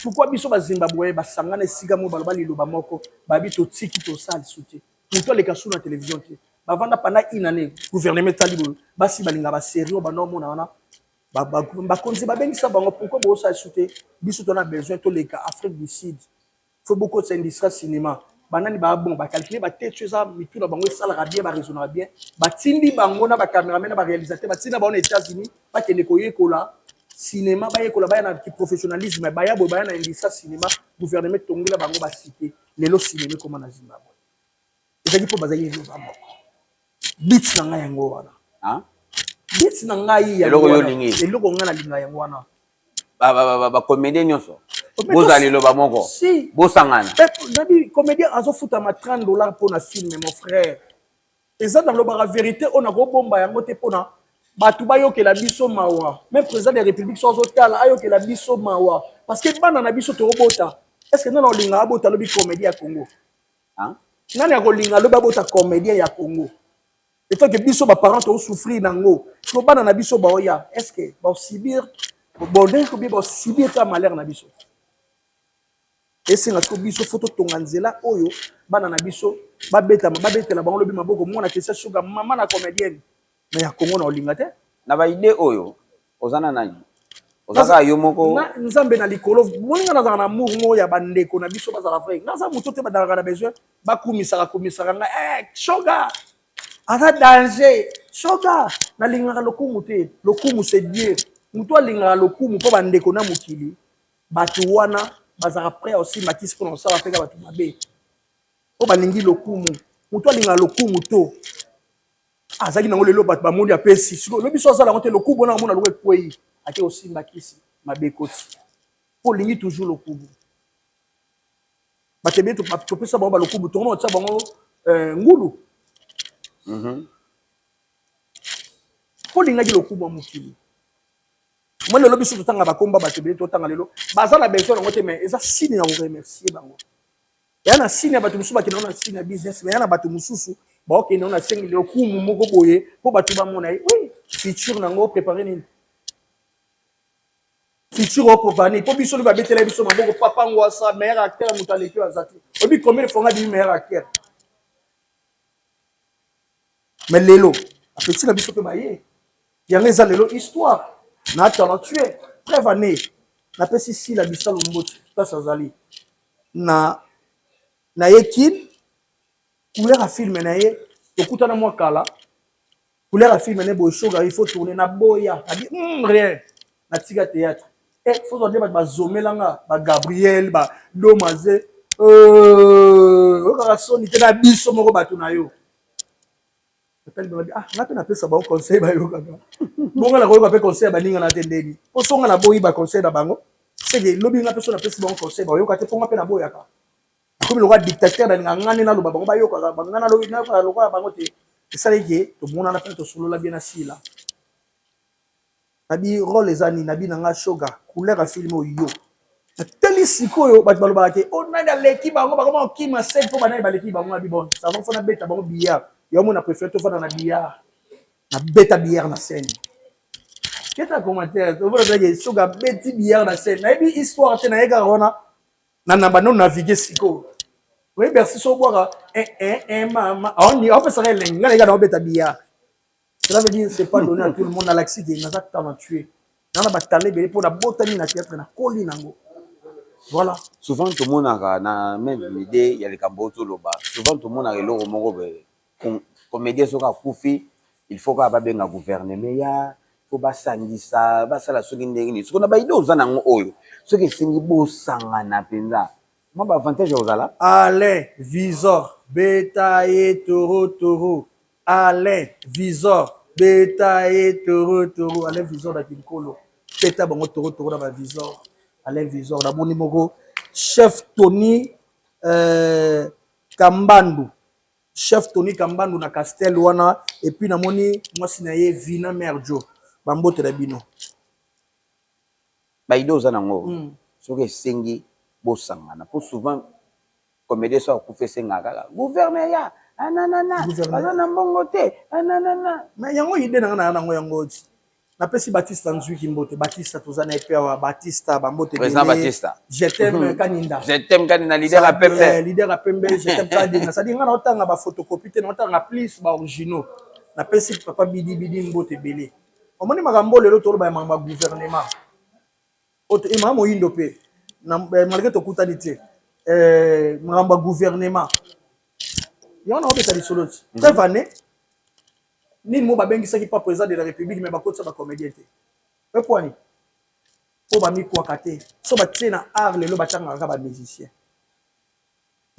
pourquoi biso ba Zimbabwe ba sangana siga mo ba lelo ba moko ba bi to tiki to sala soutien pour les kasu na télévision te ba vanda pendant une année gouvernement talibo ba si balinga ba série ba no mona wana ba konzi ba bengi sa bango pourquoi bo sa soutien biso to na besoin to les Afrique du Sud. Faut beaucoup d'industrie cinéma. banani ba bon ba calculer ba tête ça mitu na bango ça bien ba raisonner bien ba tindi bango na ba cameraman na ba réalisateur ba tindi ba na États-Unis ba kende koyekola cinéma ba yekola ba na ki professionnalisme ba ya bo ba na industrie cinéma gouvernement tongela bango ba cité lelo cinéma comme na Zimbabwe ezali po bazali zo ba bits na ngai yango wana hein bits na ngai eloko yo lingi eloko nga na linga yango wana ba comédien nyonso bozali lo ba moko bosangana nabi comédien azo futa ma $30 pour na film mon frère eza dans la vérité on a go bomba yango te pona batu bayokela biso mawa même président de la république sozo tala ayokela biso mawa parce que bana na biso to robota est-ce que nana olinga abota lobi comédien ya Congo hein nani ya kolinga lobi abota comédien ya Congo et toi que biso ba parents to souffrir nango so bana na biso ba oya est-ce que ba subir bonheur ko bi ba subir ta malheur na biso esenga ko biso photo tonga nzela oyo bana na biso babetela bango lobi maboko mona kesa sugar mama na comédienne mais ya Congo na olinga te na ba idée oyo ozana nani ozaka yo moko na nzambe na likolo moninga na na amour mo ya bandeko na biso bazala vrai na za muto te badala na besoin bakumisaka nga sugar ata danger sugar na linga lokumu te lokumu c'est Dieu muto alinga lokumu po bandeko na mukili batu wana bazara prêt aussi matisse pour ça va faire batu mabe po balingi lokumu muto alinga lokumu to azaki nango lelo batu bamondi apesi siko lobi so sala ngote lokumu na mona lokwe kwei ake aussi makisi mabe koti po lingi toujours lokumu batebe to pesa bango ba lokumu to mo tsa bango ngulu po linga ki lokumu mukili moi le lobby surtout tanga bakomba batebe to tanga lelo bazala besoin nango te mais eza signe ya ko remercier bango ya na signe ya batu mususu bakina na signe ya business mais ya na batu mususu ba ok na na sengi le kumu moko boye po batu ba mona oui futur nango préparer ni futur au préparer po biso ba betela biso maboko papa ngwasa meilleur acteur mutaleki azati obi combien de fois di meilleur acteur mais lelo apeti na biso pe baye ya ngeza lelo histoire na talentueux preuve année na pesi si la bisalo mboti ta sazali na yekin couleur à film na ye okuta na mwa kala couleur à film na boy shoga il faut tourner na boya a dit rien na tika théâtre et faut dire ba zomelanga ba Gabriel ba Domaze o ka soni te na biso moko batu na yo ngata na pesa ba conseil ba yo kaka bonga la ko ba conseil ba ninga na tendeli po songa na boyi ba conseil na bango c'est que lobi nga pesa na pesa ba conseil ba yo ka te ponga pe na boya ka comme le roi dictateur da ngani na loba bango ba yo ka bangana lobi na ka lokwa bango te ça que to mona na pe to solo la bien na sila nabi rôle ezani nabi nanga shoga couleur à film yo teli sikoyo ba baloba ke on na leki bango ba ko ki ma set po ba na ba leki bango na bi bon ça va fona beta bango billard yo mona préfère to fana na billard na beta billard na scène qu'est-ce que commentaire to vola que soga beti billard na scène na bi histoire te na ega rona na ba non naviguer siko oui merci so boira mama on y on serait lenga les gars na beta billard cela veut dire c'est pas donné à tout le monde à l'accès qui n'a pas talentueux na ba talé belé pour la botanie na théâtre na koli nango voilà souvent tout le monde a na même idée il y a les camboto loba souvent tout le monde a le moko comédien soka kufi il faut ka ba benga gouvernement ya faut ba sandisa ba sala soki ndenge ni soko na ba idée ozana ngo oyo soki singi bo sangana penza mo ba avantage ozala allez visor beta et toro allez visor beta et toro allez visor da kinkolo beta bango toro na ba visor allez visor da boni moko chef Tony Kambandu chef Tony Kambandu na Castel wana et puis namoni mwasi na ye Vina Merjo bambote na bino ba idée ozana ngo soki sengi bo sangana pour souvent comédien so ku fesenga kaka gouvernement ya ananana bazana mbongo te ananana mais yango idée na nango yango na pesi Batista Nzwiki mbote Batista tozana epewa Batista bambote président Batista je t'aime Kaninda leader à Pembe je t'aime Kaninda ça dit ngana otanga ba photocopie te na otanga plus ba originaux na pesi papa bidi mbote belé omoni makambo lelo tolo ba mamba gouvernement auto imamo indo pe na malgré to kutani te Mramba gouvernement. Il y en a qui des solos. Très vané. Ni mo babengi ça qui pas président de la République mais ba côté ça ba comédien té. Pourquoi ni? Pour ba mi kwa kate. So ba tena art le lo ba tanga ka ba musicien.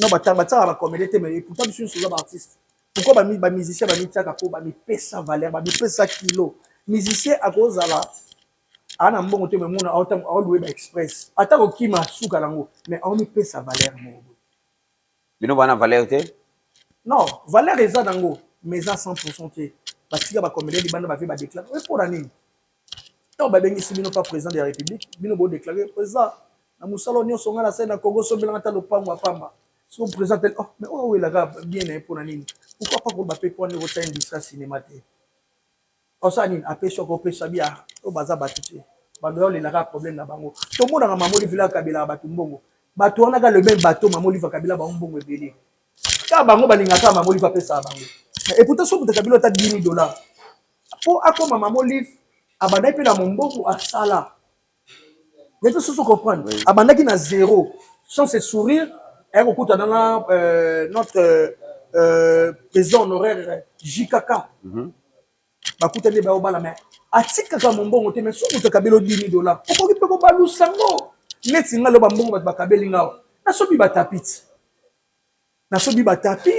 Non ba tanga ba comédien té mais pourtant je suis un artiste. Pourquoi ba musicien ba mi tiaka ko ba mi pesa valeur, ba mi pesa kilo. Musicien à cause là ana mbongo te me mona autant au louer express. Ata ko kima suka lango mais on mi pesa valeur mo. Bino bana valeur té? Non, valeur eza dango mais à 100% té. Parce que ba comédien di banda ba fait ba déclarer pour l'année. Donc ba bengi si bino pas président de la République, bino bo déclarer président na musalo nyonso ngala sa na Congo so belanga ta lopango apamba. So président oh mais oh oui la gars bien pour l'année. Pourquoi pas ko ba pe pour ne vota industrie cinéma té. Osani apesho ko pesa bia o baza batuti. Ba do le la problème na bango. To mona na mamoli vila kabila batu mbongo. Batu wana ka le même bateau mamoli va kabila ba mbongo ebele. Ka bango balingaka mamoli va pesa bango. Et pourtant, si vous avez $10 000, pour accompagner maman livre, abandonner puis la monbo à ça là. Vous devez se comprendre. Abandonner qui n'a zéro, sans se sourire, elle recoute dans notre président honoraire JKK. Bah coûter des baobas la main. Atika ka monbo ngote mais si vous avez $10 000, pourquoi vous pouvez pas nous sango? Net singa le bambongo bat bakabelinga. Na sobi batapit. Na sobi batapi.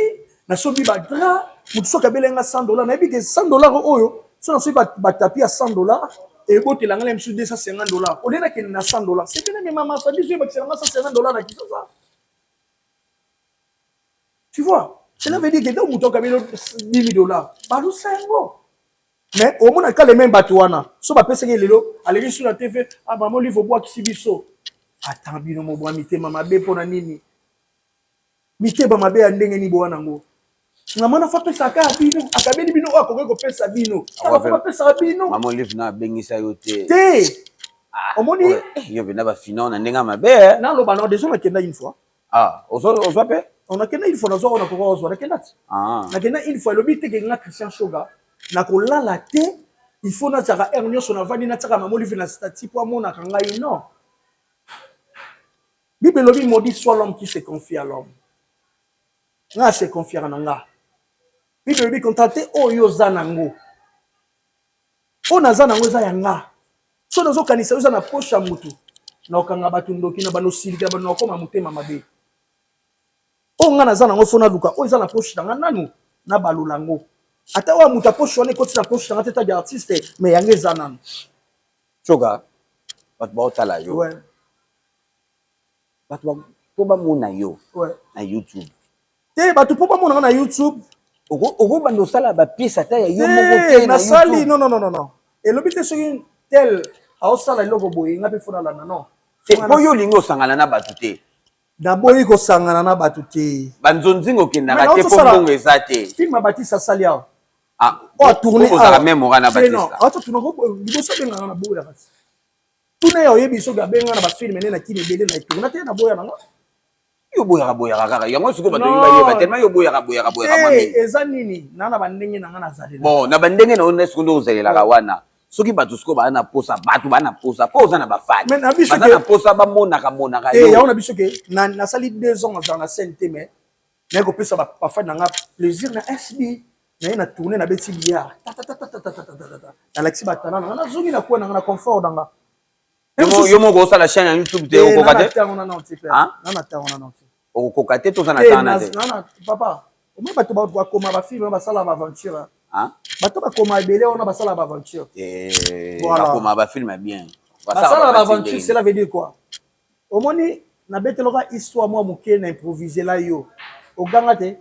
Na sobi badra. Mutuso kabelenga $100 na ebike $100 oyo so na so batapi à $100 et bote la ngala msu $250 au lieu na ke na $100 c'est bien mais maman ça dit je vais $150 na kiso ça tu vois cela veut dire que donc mutuso kabelo $10 000 balu sango mais au moins ka le même batuana so ba pesa ke lelo aller sur la TV ah maman livre bois kibiso attends bino mo bwa mitema mabe pona nini miteba mabe andenge ni bwana ngo na mana fa pesa ka bino akabeli bino akoke ko pesa bino fa pesa bino maman livre na bengisa yote te omoni yo bena ba finon na ndenga mabe na lo bana déjà na kenda une fois ozo pe on a kenda une fois na zo na ko ozo na kenda na kenda une fois lo bité ke nga Christian Shoga na ko lala te il faut na tsaka ernio so na vandi na tsaka maman livre na statut pour mona kanga non Bible lo bi maudit soit l'homme qui se confie à l'homme nga se confie à nga Bible bi contacter oyo zanango. Ona zanango za yanga. So nazo kanisa uza na posha mutu. Na okanga batu ndoki na bano silika bano koma mutema mabe. O nga na zanango fona luka o za na posha nga nanu na balulango. Ata wa muta posha ne koti na posha nga teta di artiste mais yange zanan. Choga. Bat ba otala yo. Ouais. Bat ba to ba mona yo. Ouais. Na YouTube. Te batu po ba mona na YouTube. Ogo bando sala ba pièce ata ya yo moko te na sali non et le but est sur une telle a osala logo boy ngape fona la non et boyo lingo sangana na batu te da boy ko sangana na batu te banzonzingo kendaka te po bongo ezate film Batista salia o tourner à même ora na Batista non auto tourner ko liboso benga na boya basi tourner yo yebi so ga benga na ba film ne na kine bele na tourner te na boya na yo boya kaka yango siko bato yeba tellement yo boya mami eza nini na bandenge na ngana zali bon na bandenge na ona sikondo ozalela ka wana soki bato siko ba na posa bato ba na posa posa na ba fan mais na biso na posa ba mona ka yo ya ona biso ke na sali 2 ans dans la scène te mais na ko pesa ba fan na nga plaisir na SB na tourner na beti biya ta Alexis batana na zongi na kwa na confort danga yo moko osala chaîne ya YouTube te okokate okokate to sana tana te nana papa au moins bato ba koma ba film ba sala ba aventure bato ba koma belé on ba sala ba aventure ba koma ba film bien ba sala ba aventure cela veut dire quoi au moins na beteloka histoire moi moké na improviser la yo oganga te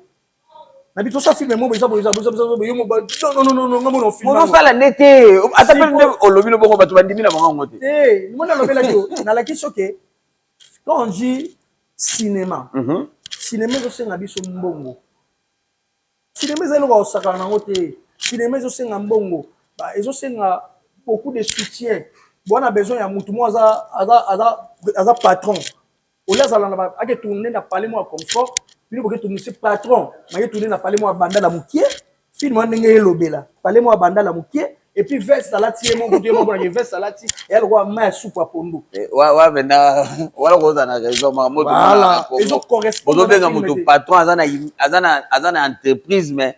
na bito sa film mo bo yo mo ba non ngamo no film mo sala nete atapel nde olobi lo boko bato bandimi na bango ngote mo na lobela yo na la question que quand on dit cinéma cinéma ezosenga biso mbongo cinéma ezali loka osakana nango te cinéma ezosenga mbongo ezosenga beaucoup de soutien bona besoin ya mutu mo aza patron olia azala na ake tourner na palais mo ya confort bino boke tourner patron maye tourner na palais mo ya banda la mukie film ndenge elobela palais mo ya banda la mukie et puis veste alati mon côté mon bon veste alati elle roi ma soupe à pondo ouais maintenant voilà quoi na raison maman voilà ils ont correspondent à mon patron azana entreprise mais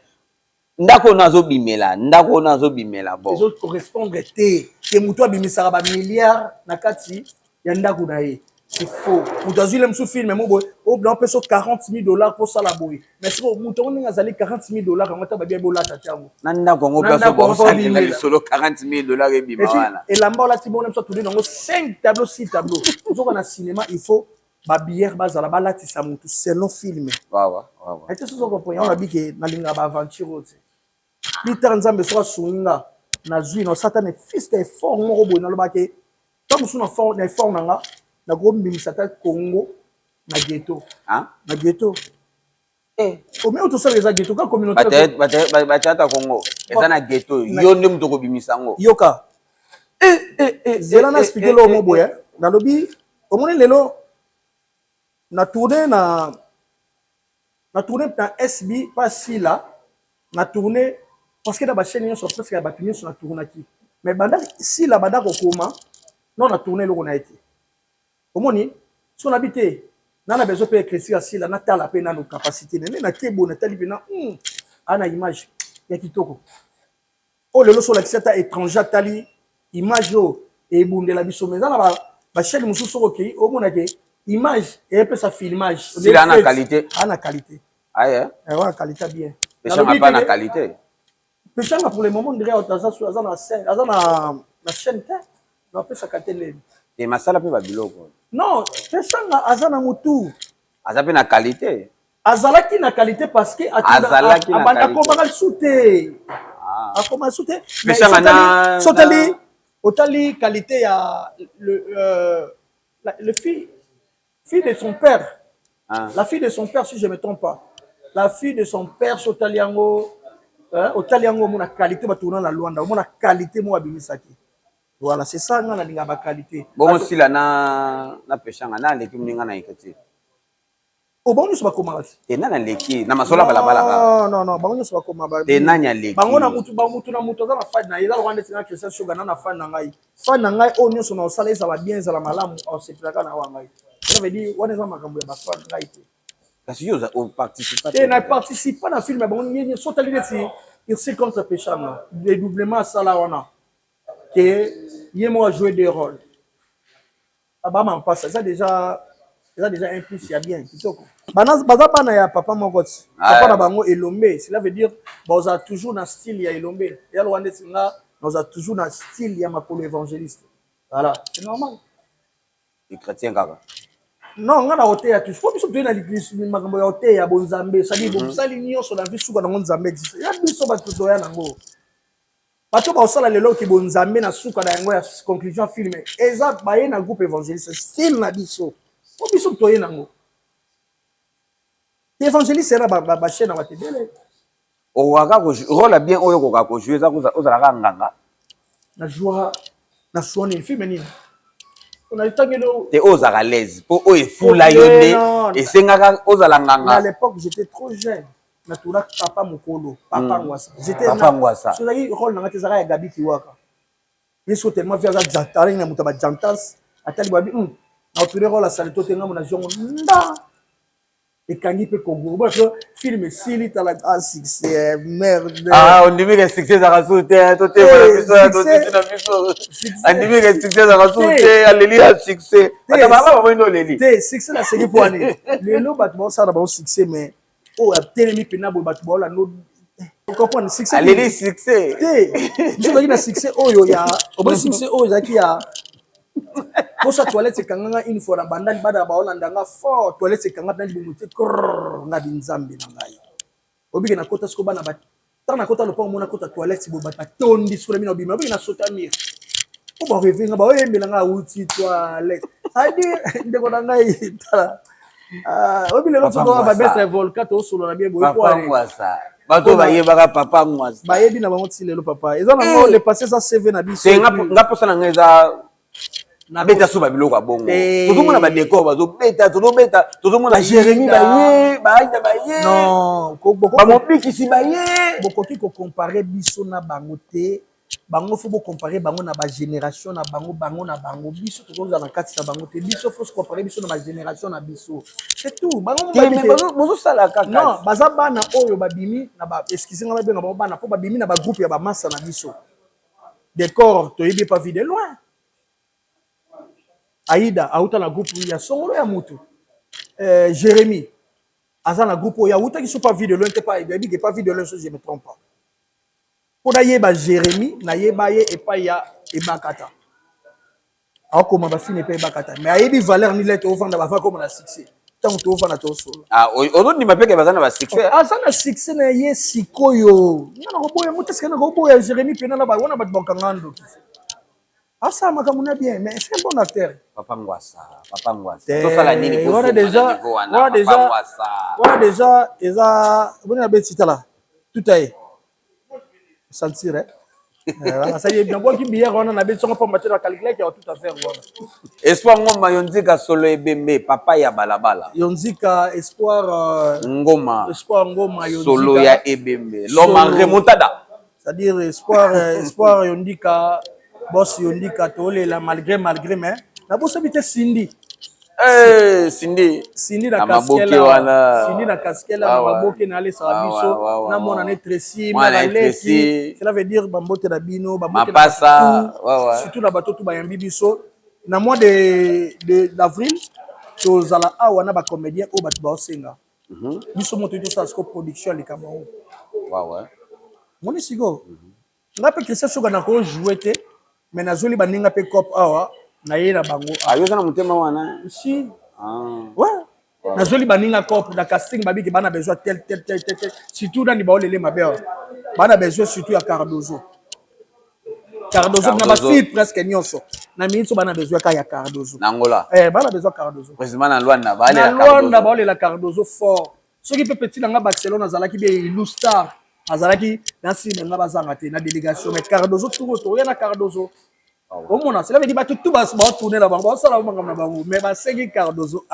ndako nazo bimela bon ils ont correspondre que muto bimisara ba milliards na kati ya ndako na ye. C'est faux. Vous avez vu le film, mais on peut sur $40,000 pour ça la bouille. Mais si vous avez $40,000, on va bien bola tatiamo. Nanda Congo peut solo $40,000 et là-bas là, tu vois, on tourner dans 5 tableaux, 6 tableaux. Toujours dans le cinéma, il faut ba bière base à la balle là, ça monte. C'est non film. Waouh. Et tu sais ce qu'on comprend. On a dit que na linga ba aventure. Peter Nzambe soit souinga na zui na Satan est fils est fort mon robot na le baké. Comme sous na fort nanga. Na gros ministère Congo na ghetto na ghetto au moins tout ça les ghetto ka communauté batata Congo eza na ghetto yo ndem to ko bimisango yoka zela na expliquer lo mo boya na lobi au moins lelo na tourner na SB pas si là na tourner parce que na ba chaîne sur presque ba pinyo sur na tourner qui mais banda si la banda ko koma non na tourner lo na été. Omoni si on habite na na besoin peut écrire si la nata la peine nos capacités na kebo na tali pena ana image ya kitoko o lelo sur l'accepta étranger tali image yo e bundela biso mais na ba chaîne mususu OK o mona ke image et peut sa filmage si la na qualité ana qualité ouais ouais qualité bien péchant pas na qualité péchant pour le moment on dirait azana na chaîne na peut sa qualité et masala pe ba biloko non, Peshanga azana mutu. Azape na qualité. Azalaki na qualité parce que azalaki na qualité. Akomaka souté. Akoma souté. Peshanga na sotali otali qualité ya le fille de son père. La fille de son père si je me trompe pas. La fille de son père sotaliango otaliango mona qualité ba tourner la Luanda, mona qualité mo abimisaki. Voilà, c'est ça, on a la qualité. Bon, si là, na pêchanga, na l'équipe n'inga na ikati. Oh, bon, nous sommes comment? T'es na l'équipe, na masola balabala. Non, bon, nous sommes comment? T'es na l'équipe. Bango na mutu na la fan na ila rwanda tina Christian Sugar na fan na ngai. Fan na ngai o nyoso na osala ça va bien za la malamu au sepelaka na wa ngai. Ça veut dire on est en makambo ya ba fan ngai te. Parce que yo participe. Et na participe pas na film bon ni sotali neti il se contre pêchanga. Dédoublement ça là on a. Que Yemo a joué des rôles. Abama passe ça déjà un plus il y a bien kitoko. Baza pana ya papa mokoti. Papa na bango elombe, cela veut dire on a toujours dans style ya elombe. Ya Rwanda singa on a toujours dans style ya makolo évangéliste. Voilà, c'est normal. Les chrétiens kaka. Non, on a ôté ya tout. Faut biso na l'église makambo ya ôté ya bonzambe, ça dit bon sali nyonso na biso na nzambe existe. Ya biso ba tuto ya nango. Bato ba osala lelo ki bonzambe na suka na yango ya conclusion film eza baye na groupe évangéliste style na biso po biso toye nango évangéliste era ba chaîne na batebele o waka ko rôle bien oyo ko ka ko jouer za ozala ka nganga na joie na soigner film nini on a tangelo te ozala l'aise po o e fula yone et sengaka ozala nganga à l'époque j'étais trop jeune na toura papa mokolo papa ngwasa j'étais papa ngwasa so la rôle na ngati zaka ya Gabi Kiwaka yeso tellement via za jantari na mutaba jantas atali babi na tourner rôle la salito tenga mona jongo nda et kangi pe Congo parce que film sili tala succès merde on dit que succès za rasute to te na biso on dit que succès za rasute alléluia succès ata baba ba ndo leli te succès la série pour année le lo bat bon ça na bon succès mais oh telemi pena bo bat bola no comprendre succès alléluia succès te je veux dire succès oyo ya o bon succès oyo zaki ya pour sa toilette c'est kanganga une fois na bandali bada ba olanda nga fort toilette c'est kanganga ndali bumuti na binzambe na ngai obiki na kota sko bana ba tana kota lo pa mona kota toilette bo bata tondi sur mina obima obiki na sotamir o ba revenga ba oyembela nga uti toilette hadi ndeko na ngai tala obile lo tsoka ba best volcan to solo na bien boy papa ngwasa bato ba yebaka papa ngwasa ba yebi na bango tilelo papa eza na ngo le passer ça CV na biso ngapo sana ngeza na beta so ba biloko abongo tozomona ba décor bazobeta tozomona Jérémy baye non ba mopiki si baye bokoki ko comparer biso na bango te bango faut comparer bango na ba génération na bango na bango biso to koza na kati na bango te biso faut se comparer biso na ba génération na biso c'est tout bango bozo sala kaka non baza bana oyo babimi na ba excusez nga ba bango bana po babimi na ba groupe ya ba massa na biso décor to yebi pas vu de loin Aïda auta na groupe ya songolo ya mutu Jérémy aza na groupe ya uta qui sont pas vu de loin te pas yebi que pas vu de loin je me trompe pas pour yeba Jérémy na yeba ye et pas ya ebakata akoma ba fine pe ebakata mais ayebi valeur ni lettre au vendre ba fa comme na succès tant to vendre to solo ozo ni mapeke bazana ba succès asa na succès na ye sikoyo na robo ya mutu ska na robo ya Jérémy pena na ba wana ba bonkangando asa makamuna bien mais c'est un bon acteur papa ngwasa to sala nini on a déjà eza bonna betita là tout est sentir ça y est bien bon qui bière on a betita on peut mettre la calculer qui a tout à faire voilà espoir ngoma yonzika solo ebembe papa ya balabala yonzika espoir ngoma yonzika solo ya ebembe l'homme remontada c'est-à-dire espoir yonzika boss yondika tolela malgré mais na boss habite Cindy Cindy na kaskela na maboke na ale sabiso na mona ne Tracy Malaleki cela veut dire bambote na bino bambote mapasa surtout na bato tout bayambi biso na mois d'avril tozala awa na ba comédien o bato ba osenga biso moto to sa sco production le Cameroun moni sigo ngape Christian Soga na ko jouer te mais nazoli baninga pe cop awa na ye na bango ayoza na mutema wana si ouais nazoli baninga cop na casting babiki bana besoin tel surtout dans ba olele mabe bana besoin surtout ya Cardozo na ba fille presque nyonso na minso bana besoin ka ya Cardozo na Angola bana besoin Cardozo précisément na Luanda ba olele Cardozo fort ce qui peut petit na Barcelone azalaki bien Ilou Star azalaki na sima nga bazanga te na délégation mais Cardozo tout ya na Cardozo au moins cela veut dire tout va tourner là bas ça là na bango mais ba sengi Cardozo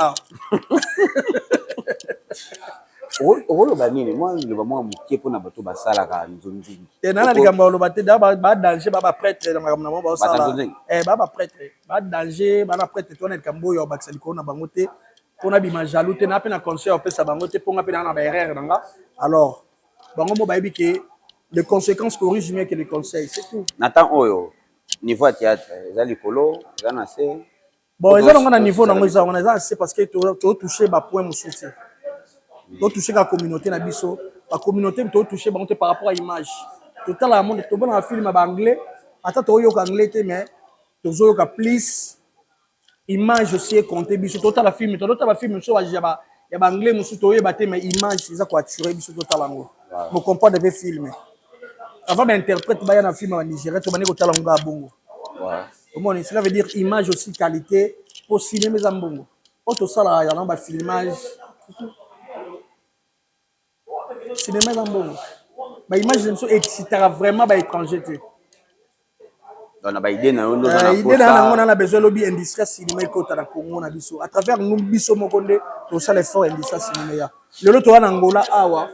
olo banini moi le ba moi mukie pona bato basala ka nzonzingi et na likambo lo baté da ba danger ba prêtre na ngamna ba sala ba prêtre ba danger ba prêtre to na likambo yo ba sali ko na bango te pona bi majalou te na pe na conseil o pesa bango te ponga pe na ba erreur nga alors bango mo bayebi que les conséquences corrigent mieux que les conseils c'est tout Nathan oyo niveau à théâtre eza likolo eza na se bon eza longa na niveau nango eza on eza c'est parce que to toucher ba point mosusu to toucher la communauté na biso la communauté to toucher bango te par rapport à image total la monde to bona film ba anglais ata to yo ka anglais te mais to zo yo ka plus image aussi compter biso total la film so ba ya ba anglais mosusu to yeba te mais image eza ko attirer biso total lango mo comprendre de film avant d'interprète ba ya na film en Nigeria to baneko tala nga bongo comment cela veut dire image aussi qualité pour cinéma za mbongo auto sala ya na ba filmage cinéma za mbongo ba image de so excitera vraiment ba étranger te donc ba idée na ndo na idée na ngona na besoin lobby industrie cinéma ekota na Congo na biso à travers nous biso mokonde to sala effort industrie cinéma ya lelo to wana Angola awa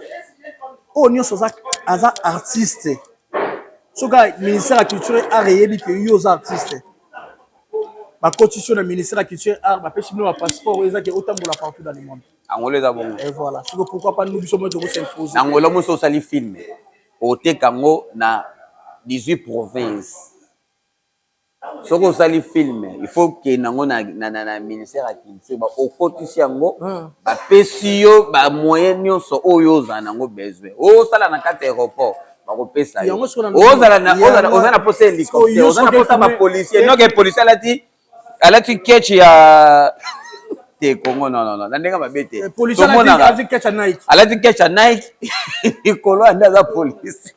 o nyonso aza artiste soka ministère de la culture art yebi que yo za artiste ba cotisation na ministère de la culture art ba pesi no passeport eza ke otambola partout dans le monde Angola bon et voilà c'est pourquoi pas nous biso moto ko s'imposer Angola mo so sali film o te kango na 18 provinces soko sali film il faut que nango na ministère de la culture ba o cotisation yango ba pesi yo ba moyen nyonso oyo za nango besoin o sala na kati aéroport bakopesa yo ozala posa hélicoptère ozala posa bapolicier noke policier alati ketch ya te Congo non na ndenge mabe te alati ketch ya Nike ikolo anda za police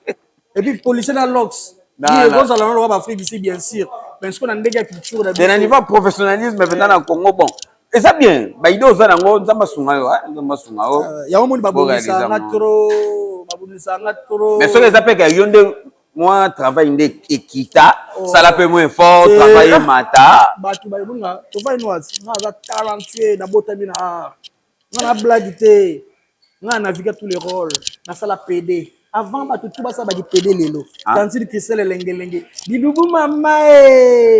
et puis policier na locks ozala na loba Afrique ici bien sûr mais ce qu'on a ndenge culture na niveau professionnalisme maintenant na Congo bon et ça bien ba idée ozala ngo nzamba sunga yo ya omoni babonisa na trop mais ce que ça peut que yonde moi travail ndé ekita sala pe moins fort travailler mata batu ba yonga to va ino nga za talentueux na botami na nga na blague te nga naviguer tous les rôles na sala PD avant bato tout basa badi pédé lelo tandis que c'est le lengelenge bilubu mama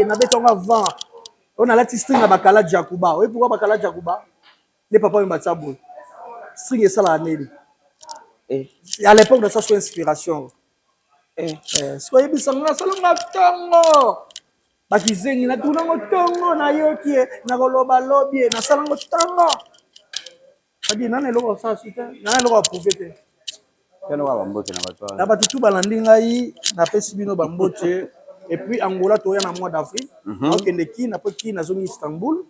na betonga avant on a la string na bakala Jakuba oui pourquoi bakala Jakuba les papa ils battent boy string et ça la année et à l'époque de ça soit inspiration soyez bisanga salonga tongo bakizengi na tunango tongo na yoki na koloba lobi na salango tongo adi nana eloko ça sute nana eloko approuvé te na bato tout balandi ngai napesi bino bambote et puis Angola toya na mois d'avril naokende ki na po ki nazongi Istanbul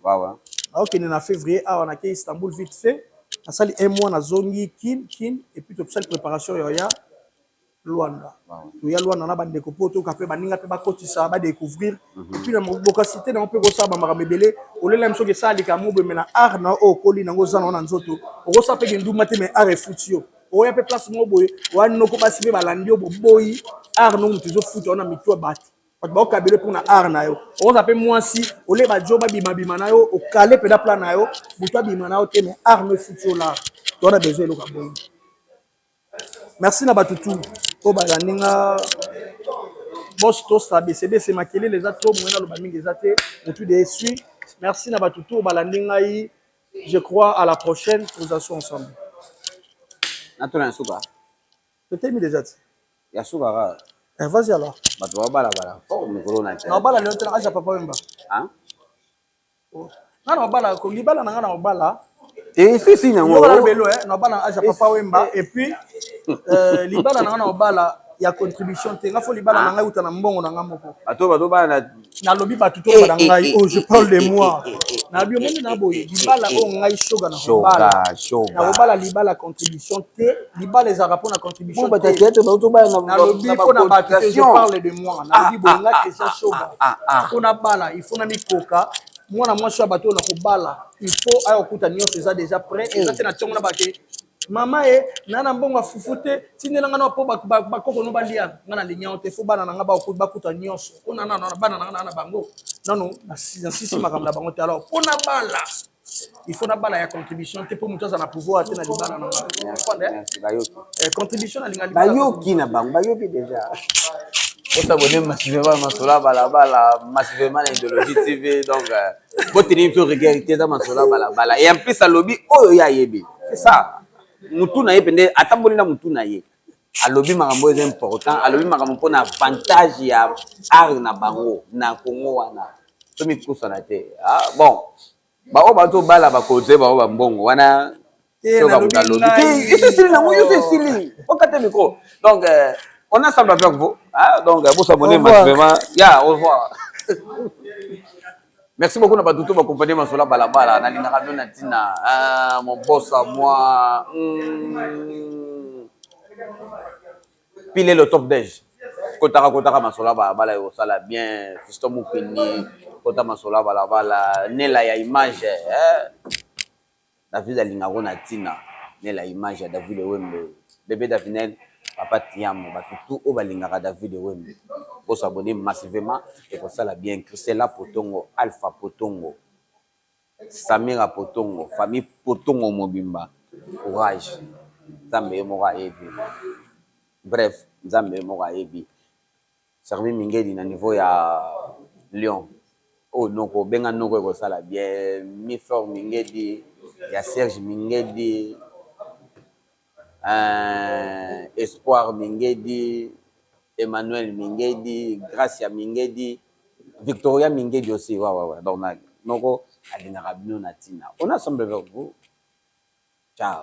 naokende na février awa na ke Istanbul vite fait nasali un mois nazongi kin et puis tosali préparation yoya Luanda toya Luanda na bandeko po to kape baninga pe bakotisa ba découvrir et puis na bokasité na mpe ko sa ba makamebele olela msoke sali ka mobe mena art na o koli nango zana na nzoto oko sa pe nduma te me art futio oya pe place mo boye wani noko basi pe balandi obo boyi art no mutu zo futa na mitwa bati parce que okabele pour na art na yo oko sa pe mwasi ole ba joba bima na yo okale pe da plan na yo butwa bima na yo te me art no futio là on a besoin loka boyi. Merci na batutu o baganinga boss to sa BCB c'est makele les ato mwena lo bamingi zate mutu de suis merci na batutu o balandinga yi je crois à la prochaine nous allons ensemble. Natuna nsuka. Peut-être mis déjà. Ya suka ga. Vas-y alors. Bato bala bala. Fo mikolo na tena. Na bala le tena aja papa wemba. Hein? Na bala ko libala na bala. Si na ngo. Bala belo na bala aja papa wemba et puis libala na bala ya contribution te nga fo libala na ngai uta na mbongo na ngamoko. Bato bala na lobi batu to bala ngai oh je parle de moi. Na bio moni na boye libala o ngai shoga na bala. Na bala libala contribution te libala les arapos na contribution te. Na lobi ko na batu je parle de moi. Na lobi bonga question shoga. Ko na bala il faut na mikoka mwana mwasi bato na ko bala il faut ayo kuta nyonso eza déjà prêt et ça na tongo na bake mama nana mbongo fufute tindela ngana po bakoko no balia ngana linya te fo bana nga bakuta nyonso ona na bana na bango non sisi makamla bango te alors pona bala il faut na bala ya contribution te pour mutoza na pouvoir te na libana na contribution na linga bayoki na bango bayoki déjà on s'abonne massivement Masola Balabala massivement à Idéologie TV donc votre émission regarder dans Masola Balabala et en plus à lobby oh ya yebi c'est ça mutu na ye pende atamboli na mutu na ye alobi makambo est important alobi makambo pona avantage ya art na bango na Congo wana to mi kusana te bon ba o ba to bala ba koze ba o ba mbongo wana to ba mutalobi te c'est style na yo c'est style okate micro donc on a ensemble avec vous donc vous s'abonner massivement ya au revoir. Merci beaucoup na tout accompagner Masola Balabala na linga kabio na tina mon boss à moi pile le top d'âge kotaka Masola Balabala yo sala bien fiston mukeni kota Masola Balabala nela ya image David alinga ko na tina nela image ya David Wembe bébé Davinel papa Tiamo batutu o balingaka David Wembe pour s'abonner massivement et pour ça la bien Christella Potongo Alpha Potongo Samira Potongo famille Potongo Mobimba courage Nzambe moka ebi bref Nzambe moka ebi servi mingedi na niveau ya Lyon oh noko benga noko ko sala bien mi fleur mingedi ya Serge Mingedi Espoir Mingedi, Emmanuel Mingedi, Gracia Mingedi, Victoria Mingedi aussi. Ouais. Donc, on a ensemble avec vous. Ciao.